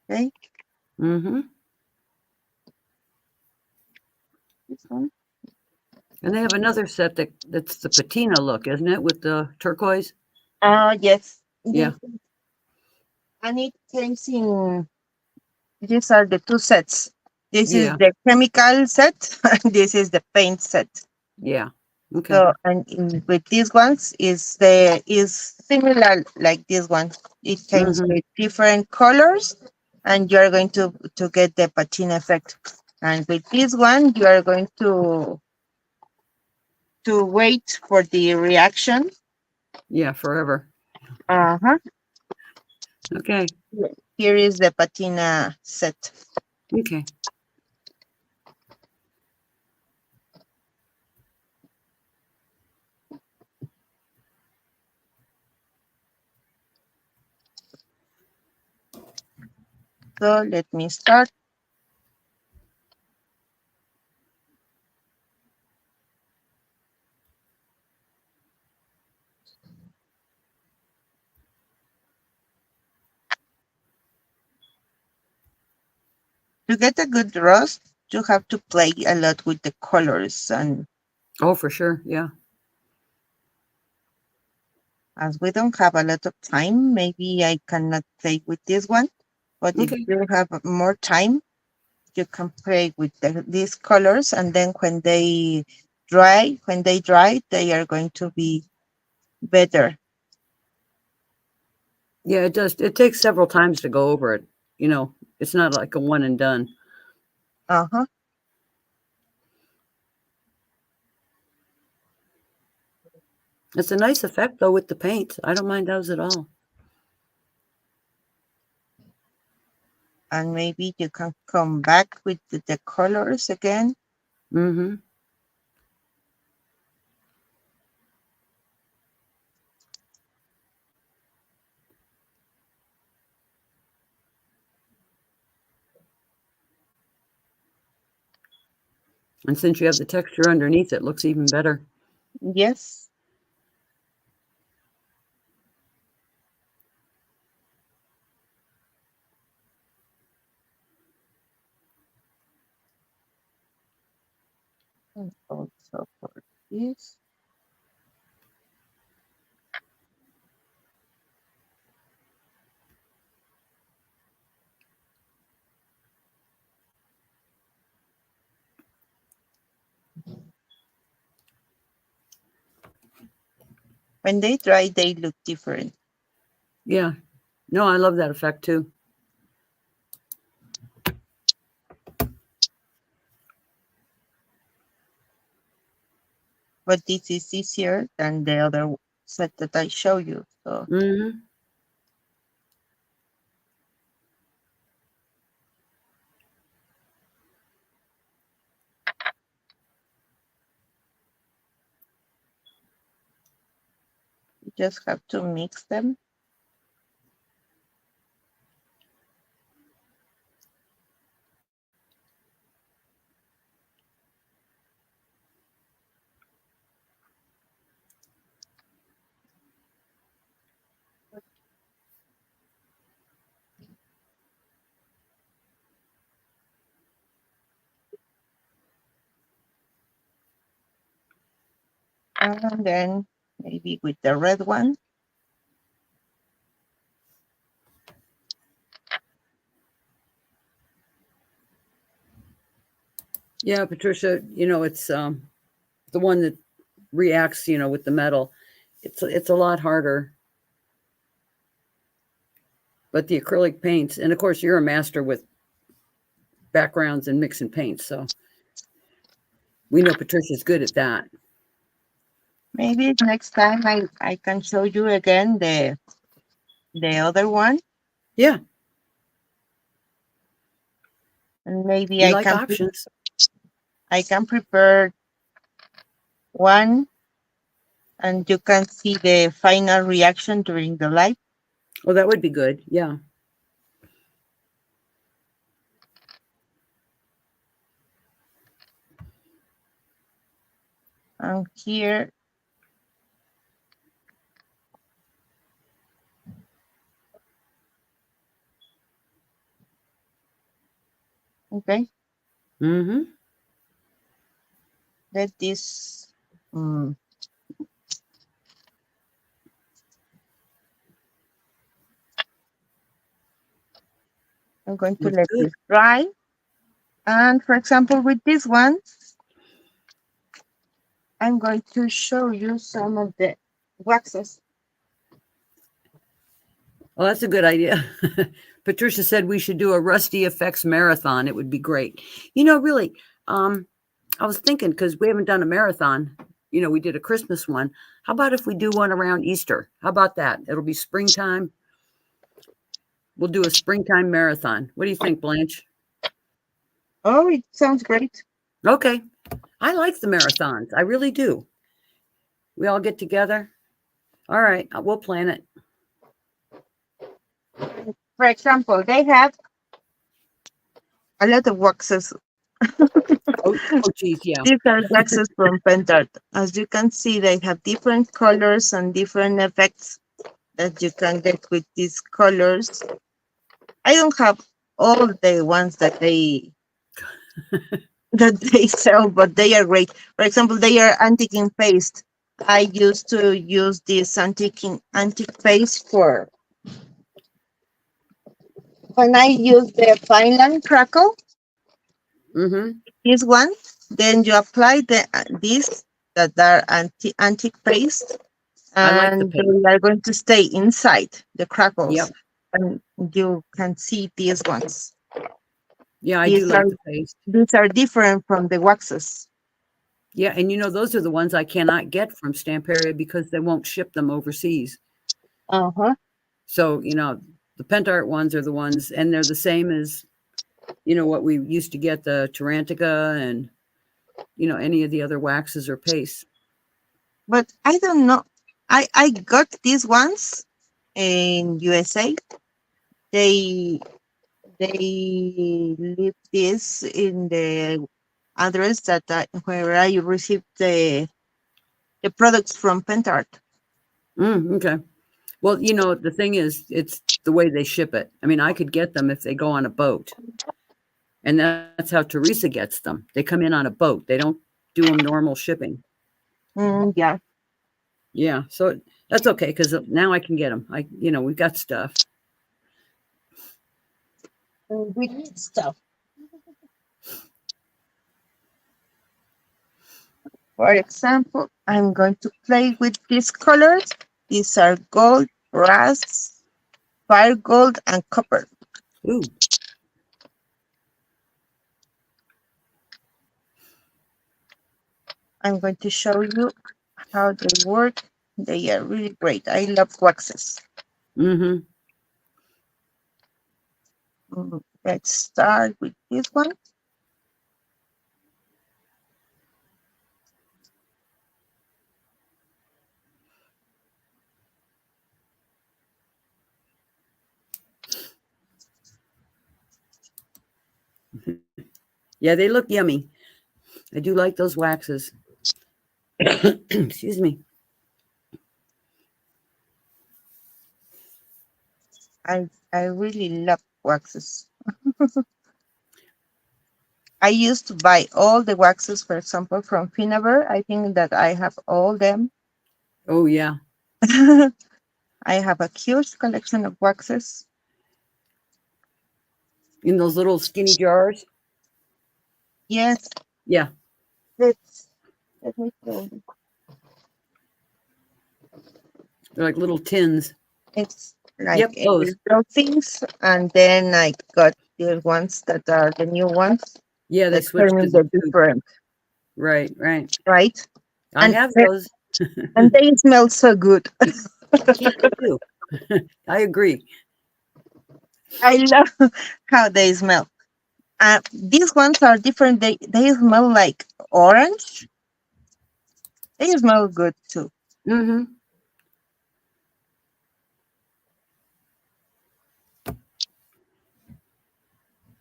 Okay, Mm-hmm. this one. And they have another set that's the patina look, isn't it? With the turquoise. Yes. Yeah. And it comes in. These are the two sets. This is Yeah. the chemical set, and this is the paint set. Yeah. Okay. So, with these ones is similar like this one. It comes Mm-hmm. with different colors, and you are going to get the patina effect. And with this one, you are going to wait for the reaction. Yeah. Forever. Uh-huh. Okay. Here is the patina set. Okay. So let me start. To get a good rust, you have to play a lot with the colors. And Oh, for sure. Yeah. as we don't have a lot of time, maybe I cannot play with this one. But if Okay. you have more time, you can play with these colors, and then when they dry, they are going to be better. Yeah, it does. It takes several times to go over it. You know, it's not like a one and done. Uh-huh. It's a nice effect though with the paint. I don't mind those at all. And maybe you can come back with the colors again. Mm-hmm. And since you have the texture underneath, it looks even better. Yes. And also for this. When they dry, they look different. Yeah. No, I love that effect too. But this is easier than the other set that I show you. So Mm-hmm. you just have to mix them. And then maybe with the red one. Yeah, Patricia, it's the one that reacts, with the metal. It's a lot harder. But the acrylic paints, and of course you're a master with backgrounds and mixing paints, so we know Patricia's good at that. Maybe next time I can show you again the other one. Yeah, And maybe we like options. I can prepare one, and you can see the final reaction during the live. Well, that would be good. Yeah. And here, okay, Mm-hmm. let this. mm, I'm going to Looks let good. this dry. And for example, with this one, I'm going to show you some of the waxes. Well, that's a good idea. Patricia said we should do a Rusty Effects marathon. It would be great. Really, um, I was thinking because we haven't done a marathon. We did a Christmas one. How about if we do one around Easter? How about that? It'll be springtime. We'll do a springtime marathon. What do you think, Blanche? Oh, it sounds great. Okay. I like the marathons. I really do. We all get together. All right. We'll plan it. For example, they have a lot of waxes. Oh, geez. Yeah. These are waxes from Pentart. As you can see, they have different colors and different effects that you can get with these colors. I don't have all the ones that they sell, but they are great. For example, they are antiquing paste. I used to use this antique paste for when I use the Finland crackle. Mm-hmm. This one, then you apply these that are antique paste, I like the and paste. they are going to stay inside the crackles, Yep. and you can see these ones. Yeah, I do These are like the paste. these are different from the waxes. Yeah, and those are the ones I cannot get from Stamperia because they won't ship them overseas. Uh huh. So, the Pentart ones are the ones, and they're the same as, what we used to get, the Tarantica and, any of the other waxes or pastes. But I don't know. I got these ones in USA. They they leave this in the address where I received the products from Pentart. Okay. Well, the thing is, it's the way they ship it. I mean, I could get them if they go on a boat, and that's how Teresa gets them. They come in on a boat. They don't do them normal shipping. Yeah, Yeah, so that's okay because now I can get them. We've got stuff. we need stuff. For example, I'm going to play with these colors. These are gold, brass, fire gold, and copper. Ooh. I'm going to show you how they work. They are really great. I love waxes. Mm-hmm. Let's start with this one. Yeah, they look yummy. I do like those waxes. Excuse me. I really love waxes. I used to buy all the waxes, for example, from Finaber. I think that I have all them. Oh yeah, I have a huge collection of waxes. in those little skinny jars. Yes, Yeah, let's let me show you. they're like little tins. It's like Yep, those. little things, and then I got the ones that are the new ones Yeah, they that switched to turn the the tube. different, Right, right. right? I And have those. and they smell so good. Yeah, they do. I agree. I love how they smell. These ones are different. They smell like orange. They smell good too. Mm-hmm.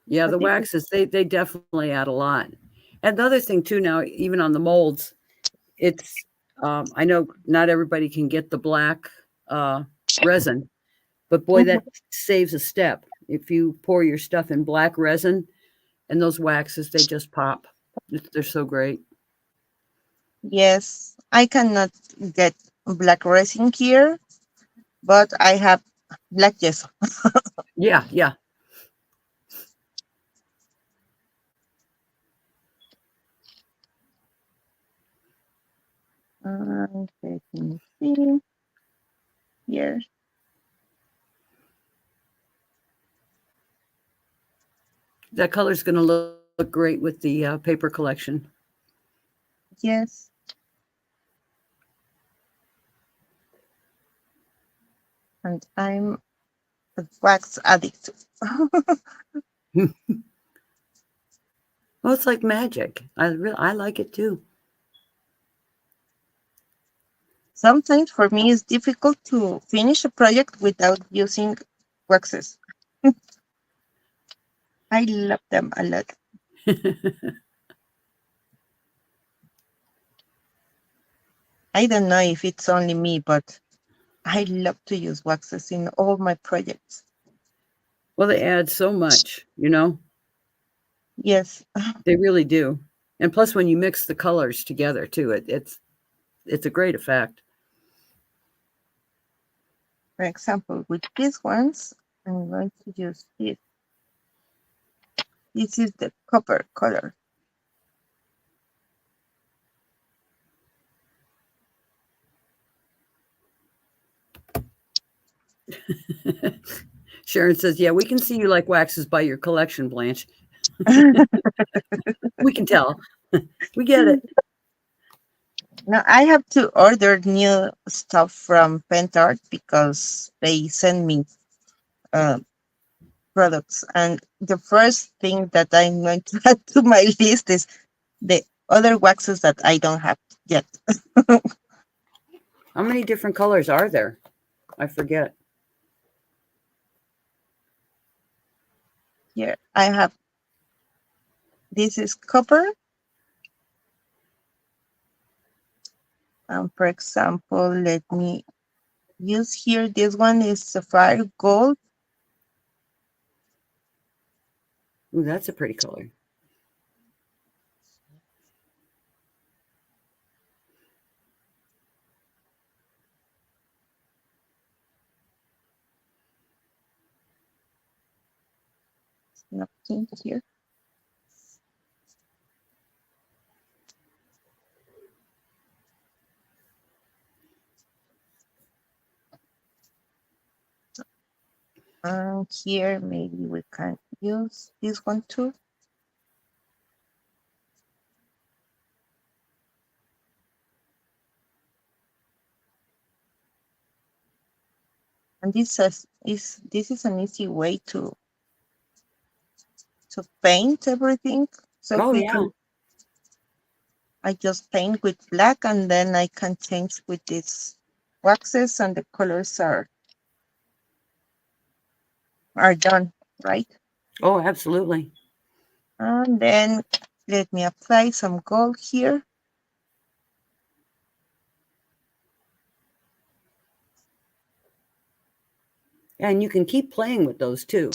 Yeah, But the this is, waxes they definitely add a lot. And the other thing too now, even on the molds, it's I know not everybody can get the black uh, resin, but boy, Mhm. that saves a step. If you pour your stuff in black resin and those waxes, they just pop. They're so great. Yes, I cannot get black resin here, but I have black gesso. Yeah, yeah. Let me see here. That color's going to look great with the paper collection. Yes, and I'm a wax addict. Well, it's like magic. I like it too. Sometimes for me it's difficult to finish a project without using waxes. I love them a lot. I don't know if it's only me, but I love to use waxes in all my projects. Well, they add so much, you know? Yes. They really do. And plus when you mix the colors together too, it's a great effect. For example, with these ones, I'm going to use this. This is the copper color. Sharon says, "Yeah, we can see you like waxes by your collection, Blanche. We can tell. We get it." Now I have to order new stuff from Pentart because they send me uh, products, and the first thing that I'm going to add to my list is the other waxes that I don't have yet. How many different colors are there? I forget. Here I have, this is copper. For example, let me use here. This one is sapphire gold. Ooh, that's a pretty color. Nothing here. And here maybe we can use this one too. And this is an easy way to paint everything so Oh yeah. quickly. I just paint with black and then I can change with these waxes and the colors are done, right? Oh, absolutely. And then let me apply some gold here. And you can keep playing with those too.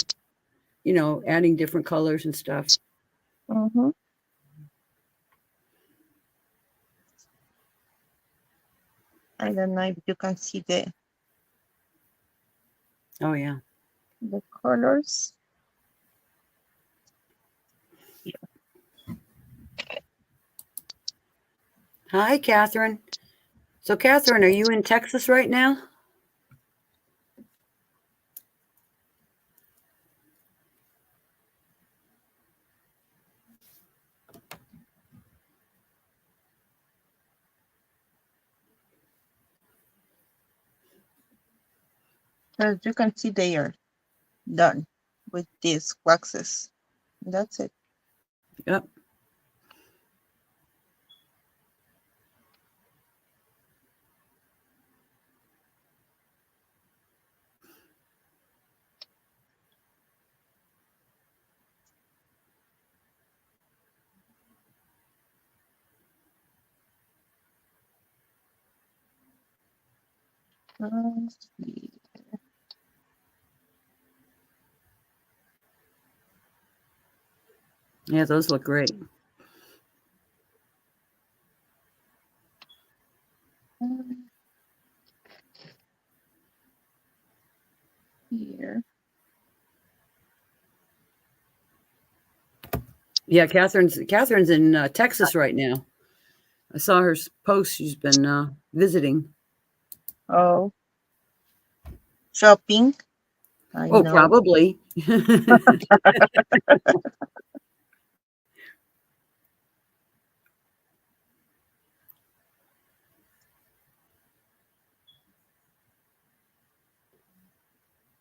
You know, adding different colors and stuff. Mm-hmm. I don't know if you can see Oh yeah. the colors. Hi, Catherine. So, Catherine, are you in Texas right now? As you can see, they are done with these waxes. That's it. Yep. Yeah, those look great. Here. Yeah, Catherine's in Texas right now. I saw her post. She's been visiting. Oh, shopping. I Oh, know. probably.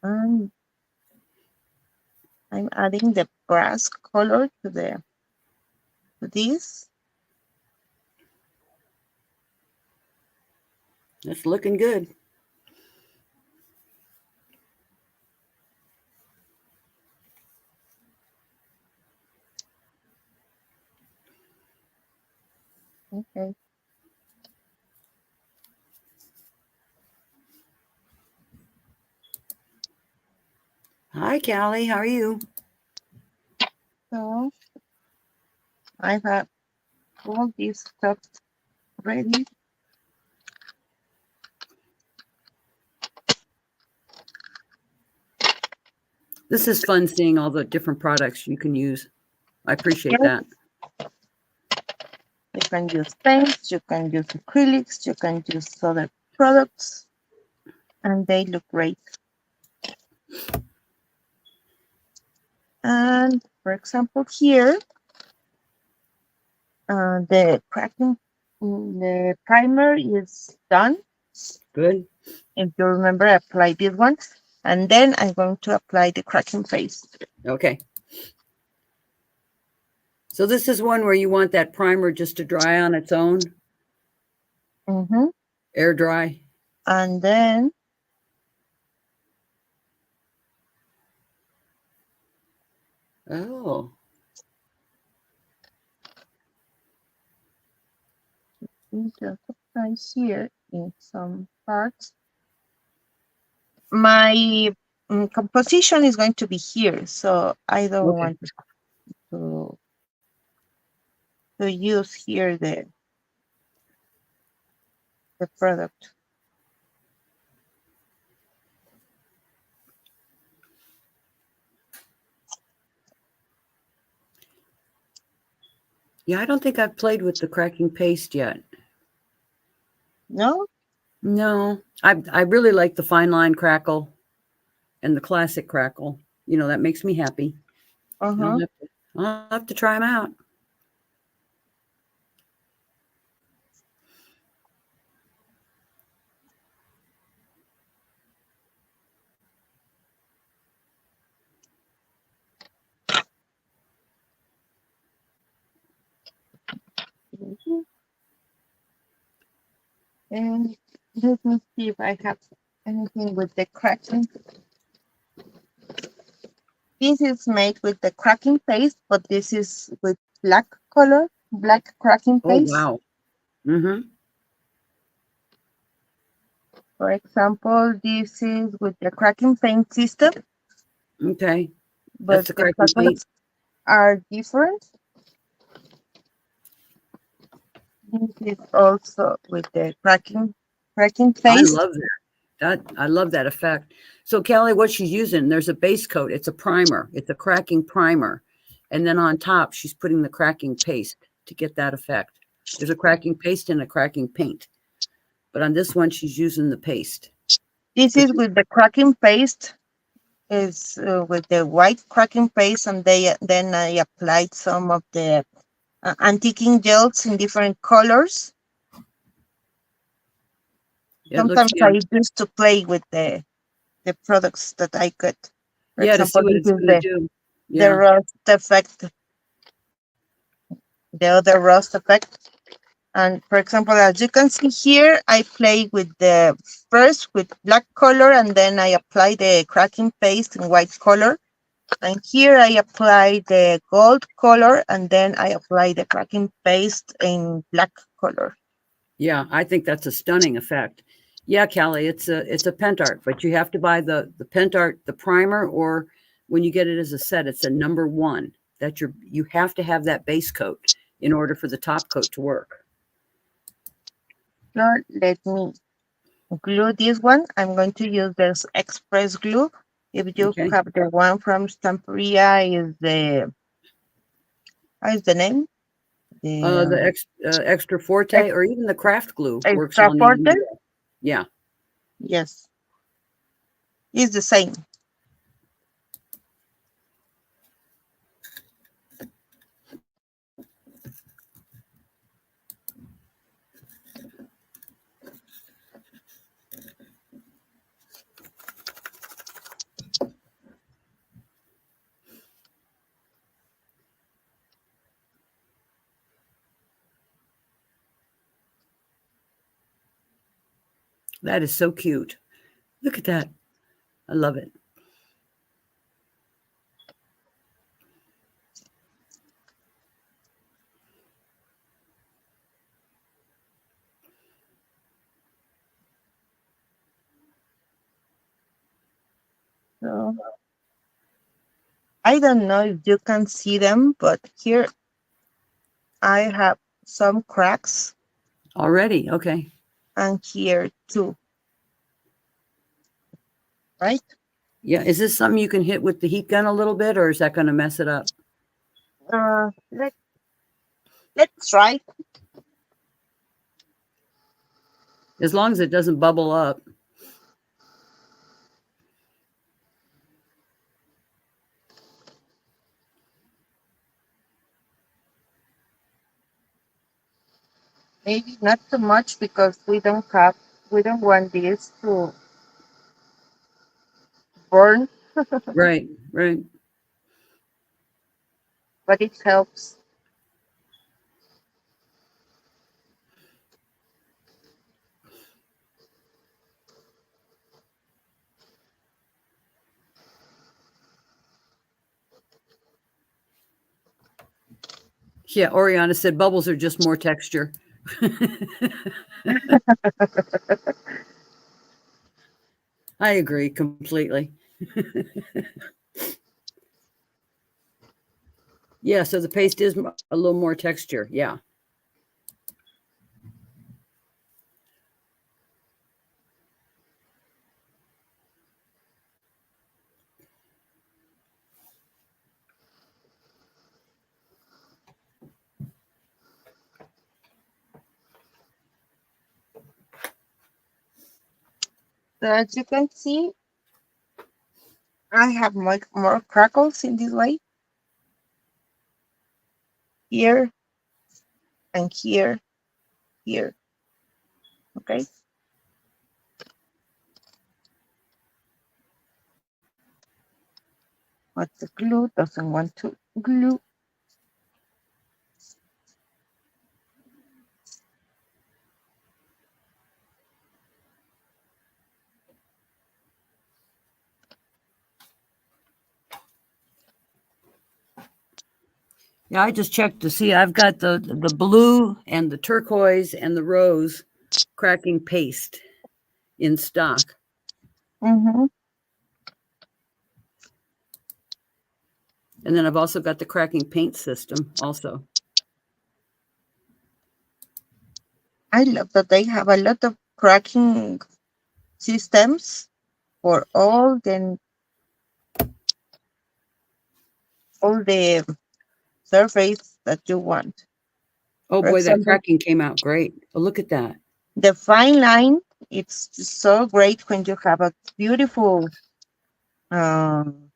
And I'm adding the brass color to this. That's looking good. Okay. Hi, Callie. How are you? So I have all this stuff ready. This is fun seeing all the different products you can use. I appreciate Yes, that. you can use paints, you can use acrylics, you can use other products, and they look great. And for example, here, the primer is done. Good. If you remember, I applied this one, and then I'm going to apply the cracking paste. Okay. So this is one where you want that primer just to dry on its own, Hmm. air dry. And then Oh, we just apply here in some parts. My composition is going to be here, so I don't okay. want to use here the product. Yeah, I don't think I've played with the cracking paste yet. No? No, I really like the fine line crackle and the classic crackle. You know, that makes me happy. I'll Uh-huh. have to, I'll have to try them out. Mhm. And let me see if I have anything with the cracking. This is made with the cracking paste, but this is with black color, black cracking Oh, paste. wow. Mm-hmm. For example, this is with the cracking paint system, Okay. That's but the the cracking paint. products are different. This is also with the cracking I paste. love that. I love that effect. So Kelly, what she's using, there's a base coat. It's a primer. It's a cracking primer. And then on top, she's putting the cracking paste to get that effect. There's a cracking paste and a cracking paint. But on this one, she's using the paste. This But is with the cracking paste. Is with the white cracking paste, and then I applied some of the antiquing gels in different colors. it looks, Sometimes yeah. I used to play with the products that I could. For Yeah, to example, see what this it's is going to do. the Yeah. rust effect, the other rust effect. And for example, as you can see here, I play with the first with black color, and then I apply the cracking paste in white color. And here I apply the gold color, and then I apply the cracking paste in black color. Yeah, I think that's a stunning effect. Yeah, Callie, it's a pent art, but you have to buy the pent art, the primer, or when you get it as a set, it's a number one. That you have to have that base coat in order for the top coat to work. So let me glue this one. I'm going to use this express glue. If you Okay. have the one from Stamperia, is how is the name? The Extra forte ex- or even the craft glue works extra on the forte. end. Yeah, Yes, it's the same. that is so cute. Look at that. I love it. So I don't know if you can see them, but here I have some cracks, Already. Okay. and here too, right? Yeah. Is this something you can hit with the heat gun a little bit, or is that going to mess it up? Uh, let, let's try. As long as it doesn't bubble up. Maybe not too much because we don't want this to burn, Right. Right. but it helps. Yeah. Oriana said bubbles are just more texture. I agree completely. Yeah. So the paste is a little more texture. Yeah. So as you can see, I have more crackles in this way, here and here, here. Okay. But the glue doesn't want to glue. Yeah. I just checked to see. I've got the blue and the turquoise and the rose cracking paste in stock. Mm-hmm. And then I've also got the cracking paint system also. I love that they have a lot of cracking systems for all the surface that you want. Oh For boy, that example, cracking came out great. Oh, look at that. the fine line, it's just so great when you have um,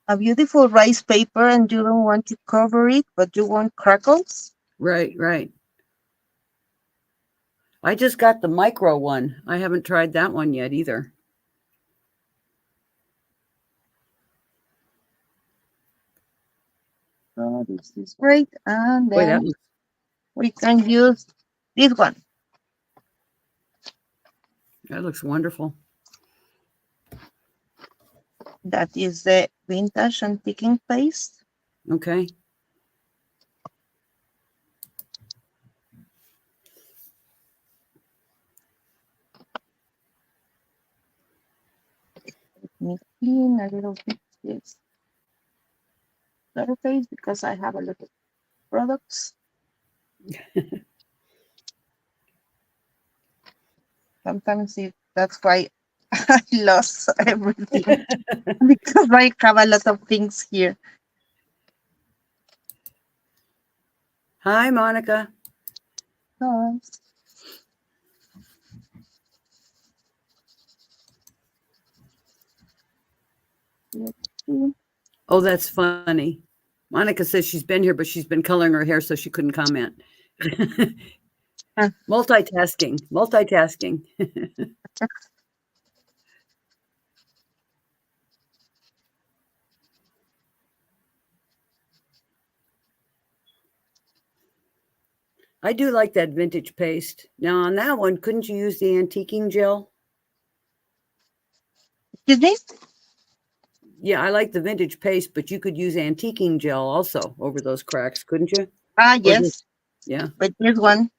a beautiful rice paper and you don't want to cover it, but you want crackles. Right, right. I just got the micro one. I haven't tried that one yet either. So this is great. And Boy, then we can use this one. that looks wonderful. That is the vintage antiquing paste. Okay. Let me clean a little bit this surface because I have a lot of products. Sometimes that's why I lost everything because I have a lot of things here. Hi, Monica. So, let's see. Oh, that's funny. Monica says she's been here, but she's been coloring her hair, so she couldn't comment. Ah, Multitasking, multitasking. I do like that vintage paste. Now, on that one, couldn't you use the antiquing gel? excuse me? Yeah, I like the vintage paste, but you could use antiquing gel also over those cracks, couldn't you? Ah, Or just, yes, yeah, but this one,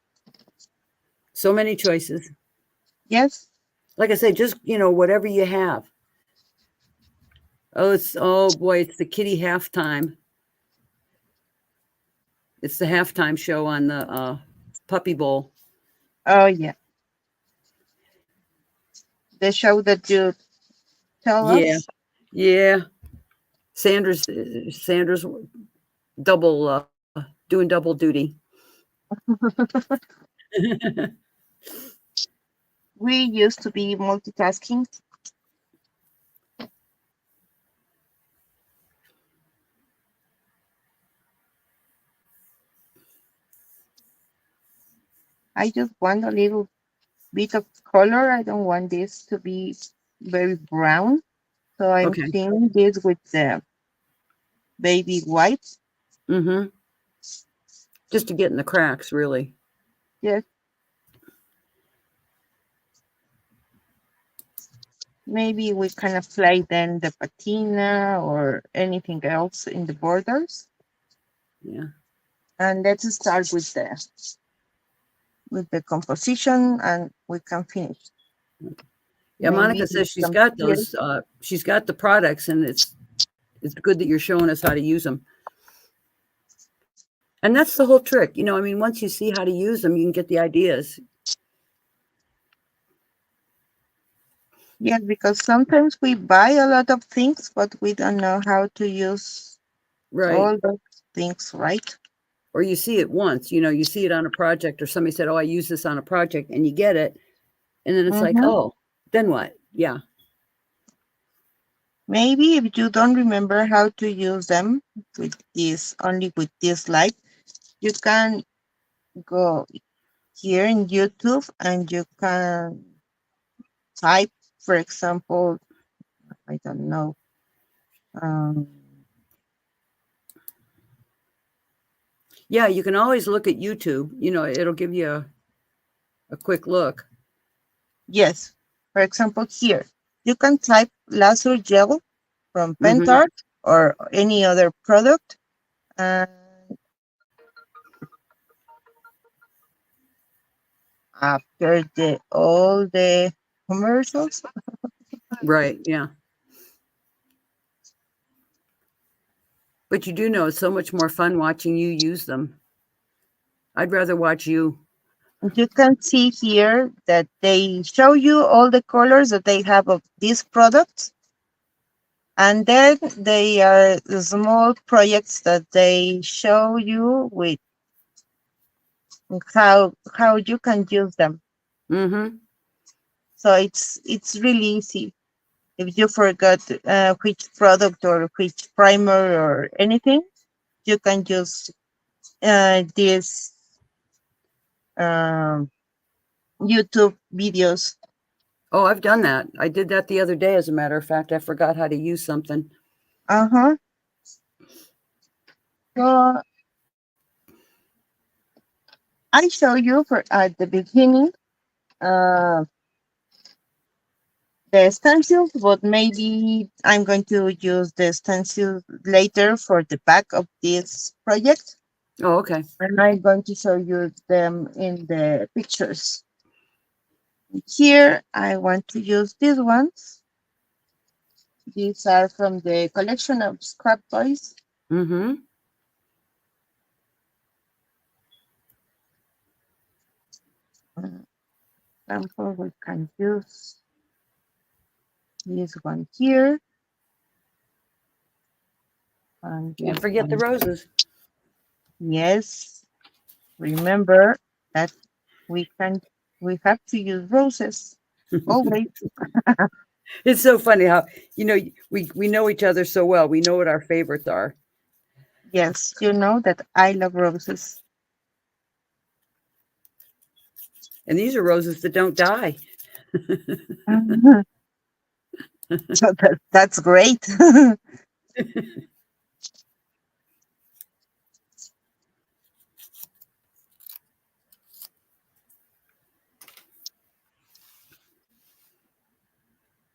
so many choices. yes. Like I say, just, whatever you have. Oh, oh boy, it's the kitty halftime. It's the halftime show on the Puppy Bowl. Oh yeah, the show that you tell Yeah, us. yeah. Sanders double doing double duty. We used to be multitasking. I just want a little bit of color. I don't want this to be very brown. So I'm Okay. cleaning this with the baby wipes. Mm-hmm. Just to get in the cracks, really. Yes, maybe we can apply then the patina or anything else in the borders. Yeah. And let's start with the composition and we can finish. Yeah. Maybe Monica says she's some got here. those. She's got the products, and it's good that you're showing us how to use them. And that's the whole trick. I mean, once you see how to use them, you can get the ideas. Yes, because sometimes we buy a lot of things, but we don't know how to use Right. all those things, right? Or you see it once, you see it on a project, or somebody said, "Oh, I use this on a project," and you get it, and then it's like, Mm-hmm. "Oh, then what?" Yeah. Maybe if you don't remember how to use them with this, only with this light, you can go here in YouTube and you can type, for example, I don't know, um, Yeah, you can always look at YouTube. It'll give you a quick look. yes, for example, here, you can type laser gel from Hmm. Pentart or any other product. And after all the commercials, Right. Yeah. But you do know it's so much more fun watching you use them. I'd rather watch you. you can see here that they show you all the colors that they have of these products. And then they are the small projects that they show you with how you can use them. Hmm. So it's really easy. If you forgot which product or which primer or anything, you can use these um, YouTube videos. Oh, I've done that. I did that the other day. As a matter of fact, I forgot how to use something. Uh-huh. So I show you for at the beginning uh, the stencils, but maybe I'm going to use the stencil later for the back of this project. Oh, okay. And I'm going to show you them in the pictures. Here, I want to use these ones. These are from the collection of scrap toys. Hmm. Example, we can use this one here and Can't this forget the one. roses. Yes, remember that we can we have to use roses always. It's so funny how we know each other so well. We know what our favorites are, Yes, you know that I love roses. and these are roses that don't die. So that's great.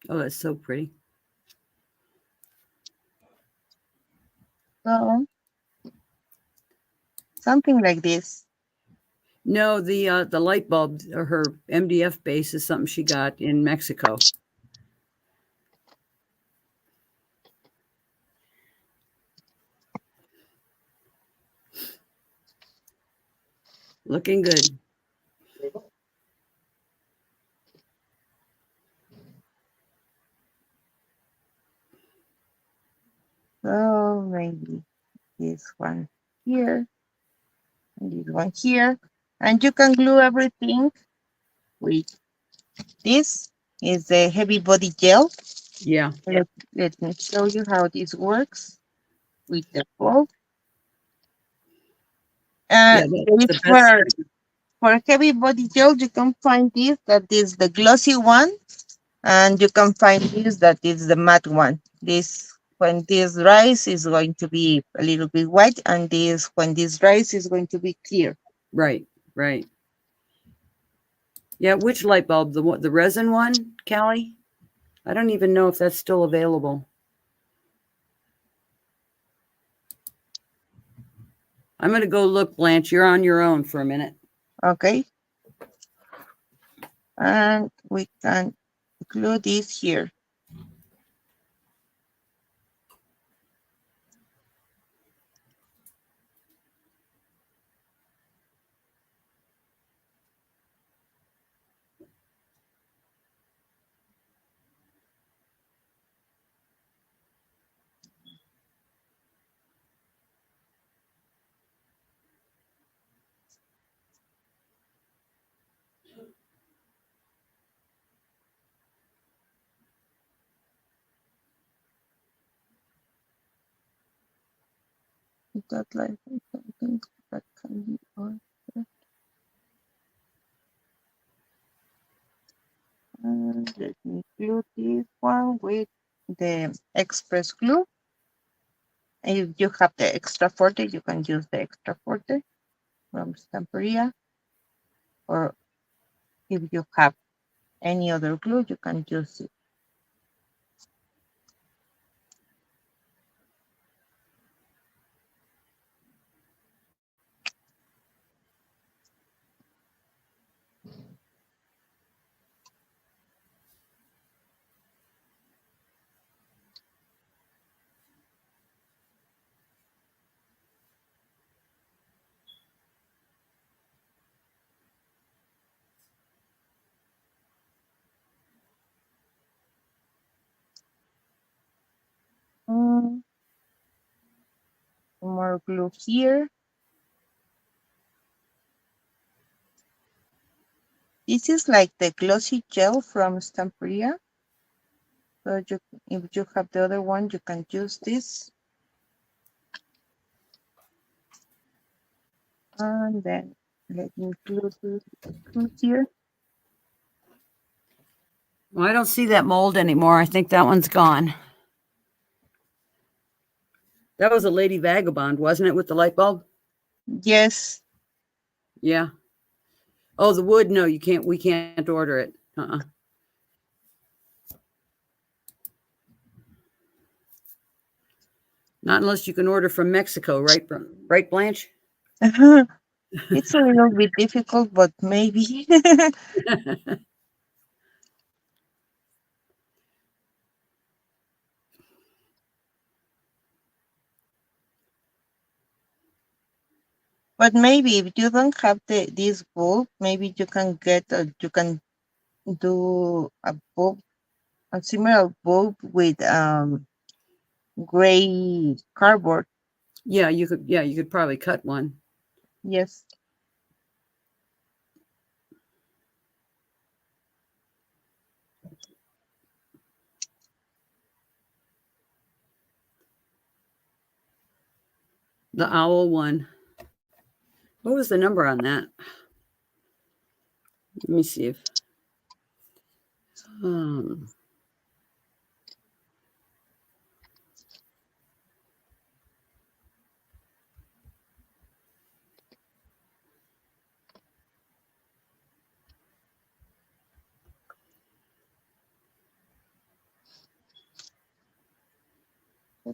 Oh, that's so pretty. So something like this. No, the light bulb or her MDF base is something she got in Mexico. Looking good. So maybe this one here and this one here. And you can glue everything with this is the heavy body gel. Yeah. Let me show you how this works with the bulb. Yeah. That's There is the best. for heavy body gel, you can find this that is the glossy one, and you can find this that is the matte one. This when this dries is going to be a little bit white, and this when this dries is going to be clear. Right. Right. Yeah. Which light bulb? The resin one, Callie? I don't even know if that's still available. I'm going to go look, Blanche. You're on your own for a minute. Okay, and we can glue this here. That like something that can be on. And let me glue this one with the express glue. If you have the extra forte, you can use the extra forte from Stamperia. Or if you have any other glue, you can use it. Mm, more glue here. This is like the glossy gel from Stamperia. So if you have the other one, you can use this. And then let me glue this glue here. Well, I don't see that mold anymore. I think that one's gone. That was a Lady Vagabond, wasn't it, with the light bulb? Yes. Yeah. Oh, the wood. No, you can't. We can't order it. Not unless you can order from Mexico, right? Right, Blanche? It's a little bit difficult, but maybe. But maybe if you don't have this bulb, maybe you can you can do a bulb, a similar bulb with gray cardboard. Yeah, you could. Yeah, you could probably cut one. Yes. The owl one. What was the number on that? Let me see if. Um,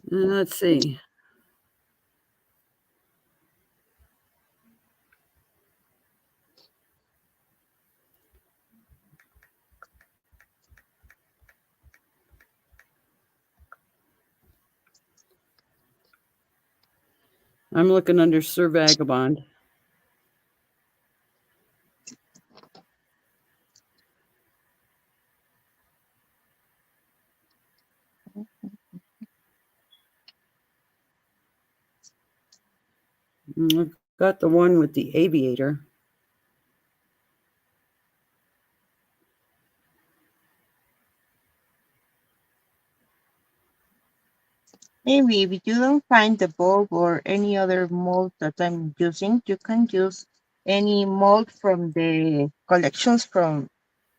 let's see. I'm looking under Sir Vagabond. I've got the one with the aviator. Maybe if you don't find the bulb or any other mold that I'm using, you can use any mold from the collections from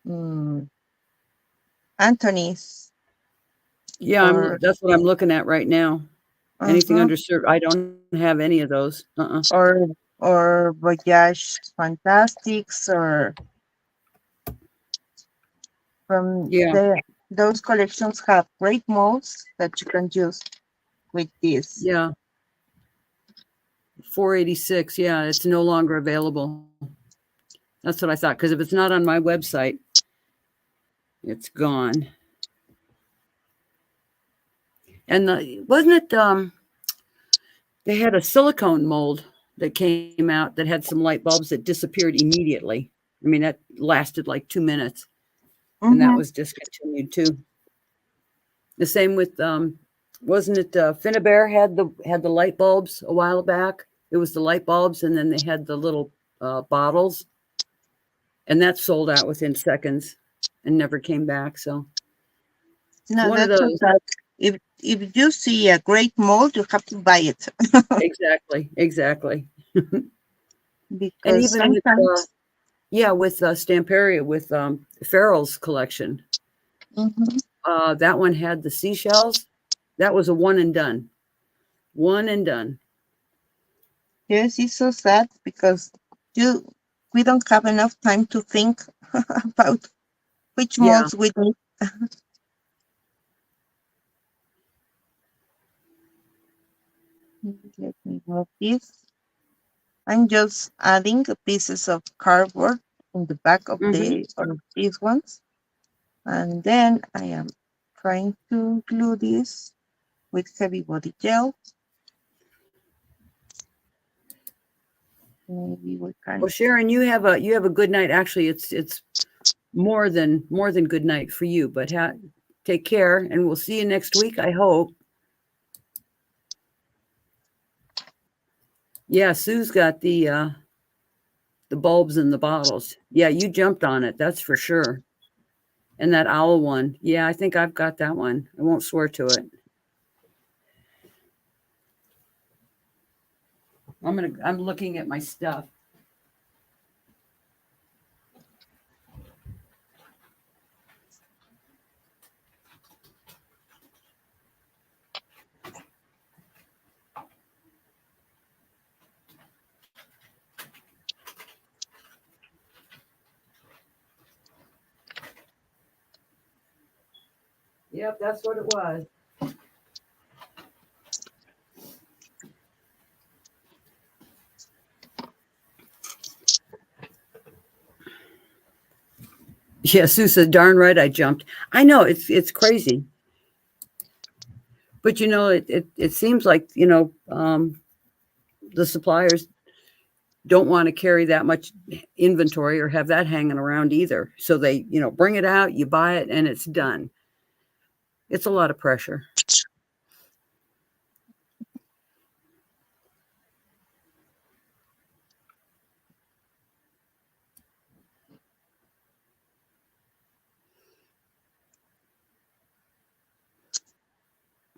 mm, Anthony's Yeah, or that's what I'm looking at right now. Anything uh-huh, under serve, I don't have any of those. or or Voyage Fantastics or from Yeah, the those collections have great molds that you can use with this. yeah. 486. Yeah, it's no longer available. That's what I thought. Because if it's not on my website, it's gone. And wasn't it? They had a silicone mold that came out that had some light bulbs that disappeared immediately. I mean, that lasted like 2 minutes, and that Mm-hmm. was discontinued too. The same with wasn't it Finnabair had the light bulbs a while back? It was the light bulbs, and then they had the little bottles, and that sold out within seconds and never came back. So it's No, one of that's so those. sad. If you see a great mold, you have to buy it Exactly, exactly. And because even with sometimes. yeah, with Stamperia with Farrell's collection, Mhm. that one had the seashells. That was a one and done. One and done. Yes, it's so sad because you we don't have enough time to think about which Yeah. molds we need. Let me move this. I'm just adding pieces of cardboard in the back of Hmm. the of these ones, and then I am trying to glue this with heavy body gel. Maybe we Well, can. Sharon, you have a good night. Actually, it's more than good night for you. But take care, and we'll see you next week. I hope. Yeah, Sue's got the bulbs and the bottles. Yeah, you jumped on it. That's for sure. And that owl one. Yeah, I think I've got that one. I won't swear to it. I'm looking at my stuff. Yep, that's what it was. Yeah, Sue said, darn right I jumped. I know it's crazy. But it seems like, the suppliers don't want to carry that much inventory or have that hanging around either. So they, bring it out, you buy it, and it's done. It's a lot of pressure.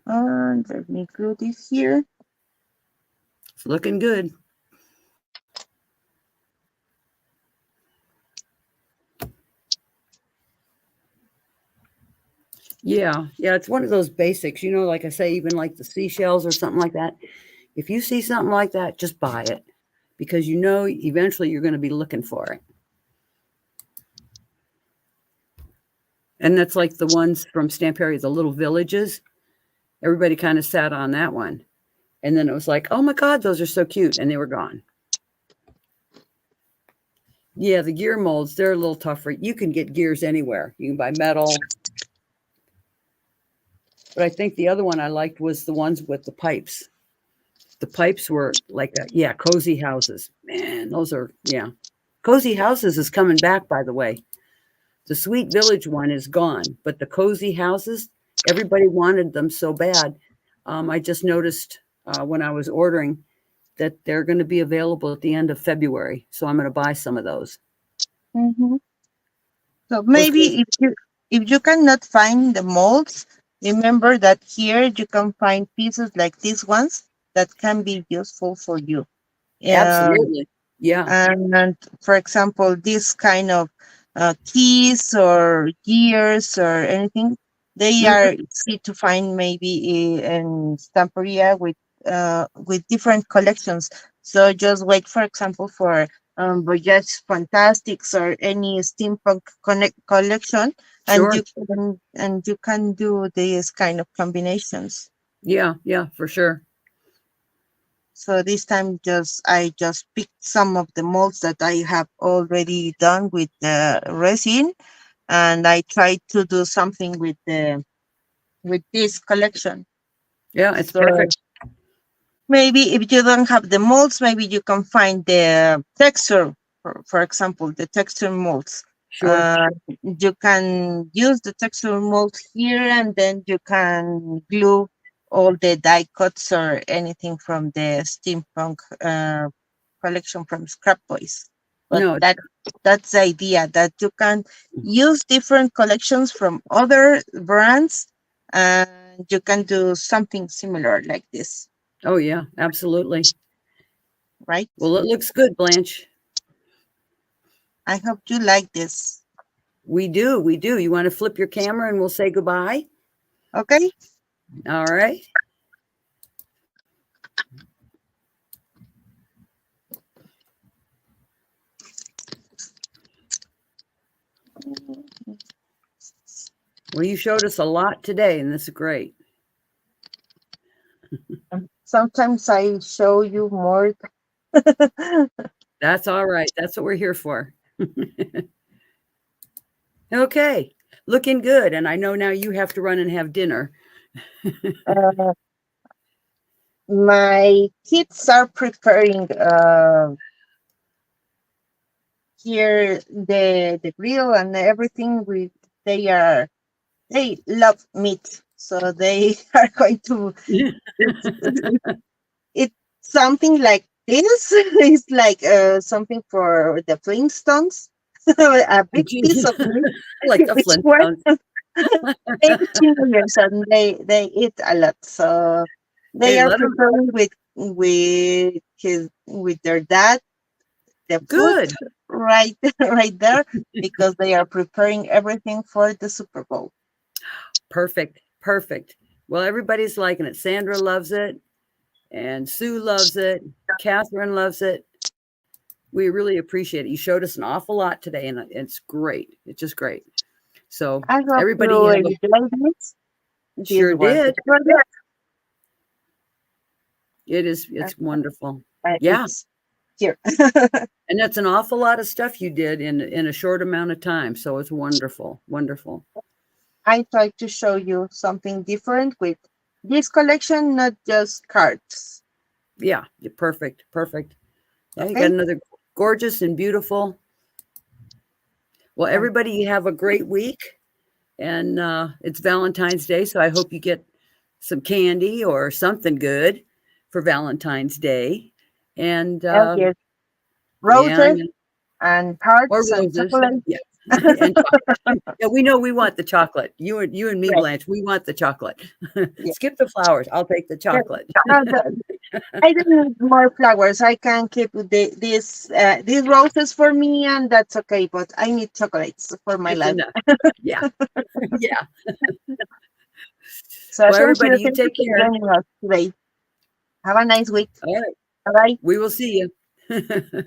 And let me glue this here. It's looking good. Yeah, yeah, it's one of those basics, like I say, even like the seashells or something like that. If you see something like that, just buy it because eventually you're going to be looking for it. And that's like the ones from Stamperia, the little villages. Everybody kind of sat on that one. And then it was like, oh my God, those are so cute. And they were gone. Yeah, the gear molds, they're a little tougher. You can get gears anywhere. You can buy metal. But I think the other one I liked was the ones with the pipes. The pipes were like, yeah, cozy houses. Man, those are, yeah. Cozy houses is coming back, by the way. The Sweet Village one is gone, but the cozy houses, everybody wanted them so bad. I just noticed when I was ordering that they're going to be available at the end of February. So I'm going to buy some of those. Mhm. So Of course, maybe if you cannot find the molds, remember that here you can find pieces like these ones that can be useful for you. absolutely. Yeah. And for example, this kind of keys or gears or anything, they Mhm. are easy to find maybe in Stamperia with different collections. So just wait, for example, for Voyage Fantastics or any steampunk collection, Sure. and you can do these kind of combinations. Yeah. Yeah, for sure. So this time just I just picked some of the molds that I have already done with the resin, and I tried to do something with this collection. Yeah, it's So perfect. maybe if you don't have the molds, maybe you can find the texture, for example, the texture molds. Sure. Uh, you can use the texture mold here, and then you can glue all the die cuts or anything from the steampunk collection from Scrap Boys. But No, that's the idea that you can use different collections from other brands, and you can do something similar like this, oh yeah, absolutely. right? Well, it looks good, Blanche. I hope you like this. We do. We do. You want to flip your camera and we'll say goodbye? Okay. All right. Well, you showed us a lot today, and this is great. Sometimes I show you more. That's all right. That's what we're here for. Okay. Looking good. And I know now you have to run and have dinner. uh, my kids are preparing here the grill and everything. With they love meat, so they are going to. It's, it's something like this. It's like something for the Flintstones, a big piece of meat, Like the which one Flintstones. they teenagers and they eat a lot. So they Hey, are let them. preparing with their dad the food Good. right right there because they are preparing everything for the Super Bowl. Perfect. Perfect. Well, everybody's liking it. Sandra loves it, and Sue loves it. Catherine loves it. We really appreciate it. You showed us an awful lot today, and it's great. It's just great. So, I hope everybody you have a enjoy this. This sure was the did. project. It is. Uh, It's wonderful. Yeah, it's here. and that's an awful lot of stuff you did in a short amount of time. So it's wonderful. Wonderful. I try to show you something different with this collection, not just cards. Yeah, you're perfect. Perfect. Yeah, you got Okay. another gorgeous and beautiful. Well, Um, everybody, you have a great week. And it's Valentine's Day, so I hope you get some candy or something good for Valentine's Day. And yes, yeah, roses and or hearts and roses. chocolate. Yeah, and yeah, we know we want the chocolate. You and me, Right. Blanche. We want the chocolate. Yeah. Skip the flowers. I'll take the Yeah. chocolate. The, I don't need more flowers. I can keep these roses for me, and that's okay. But I need chocolates for my It's life. enough. Yeah, yeah. So Well, thank everybody, you, you thank you take for care. joining us today. Have a nice week. All right, Bye bye. we will see you.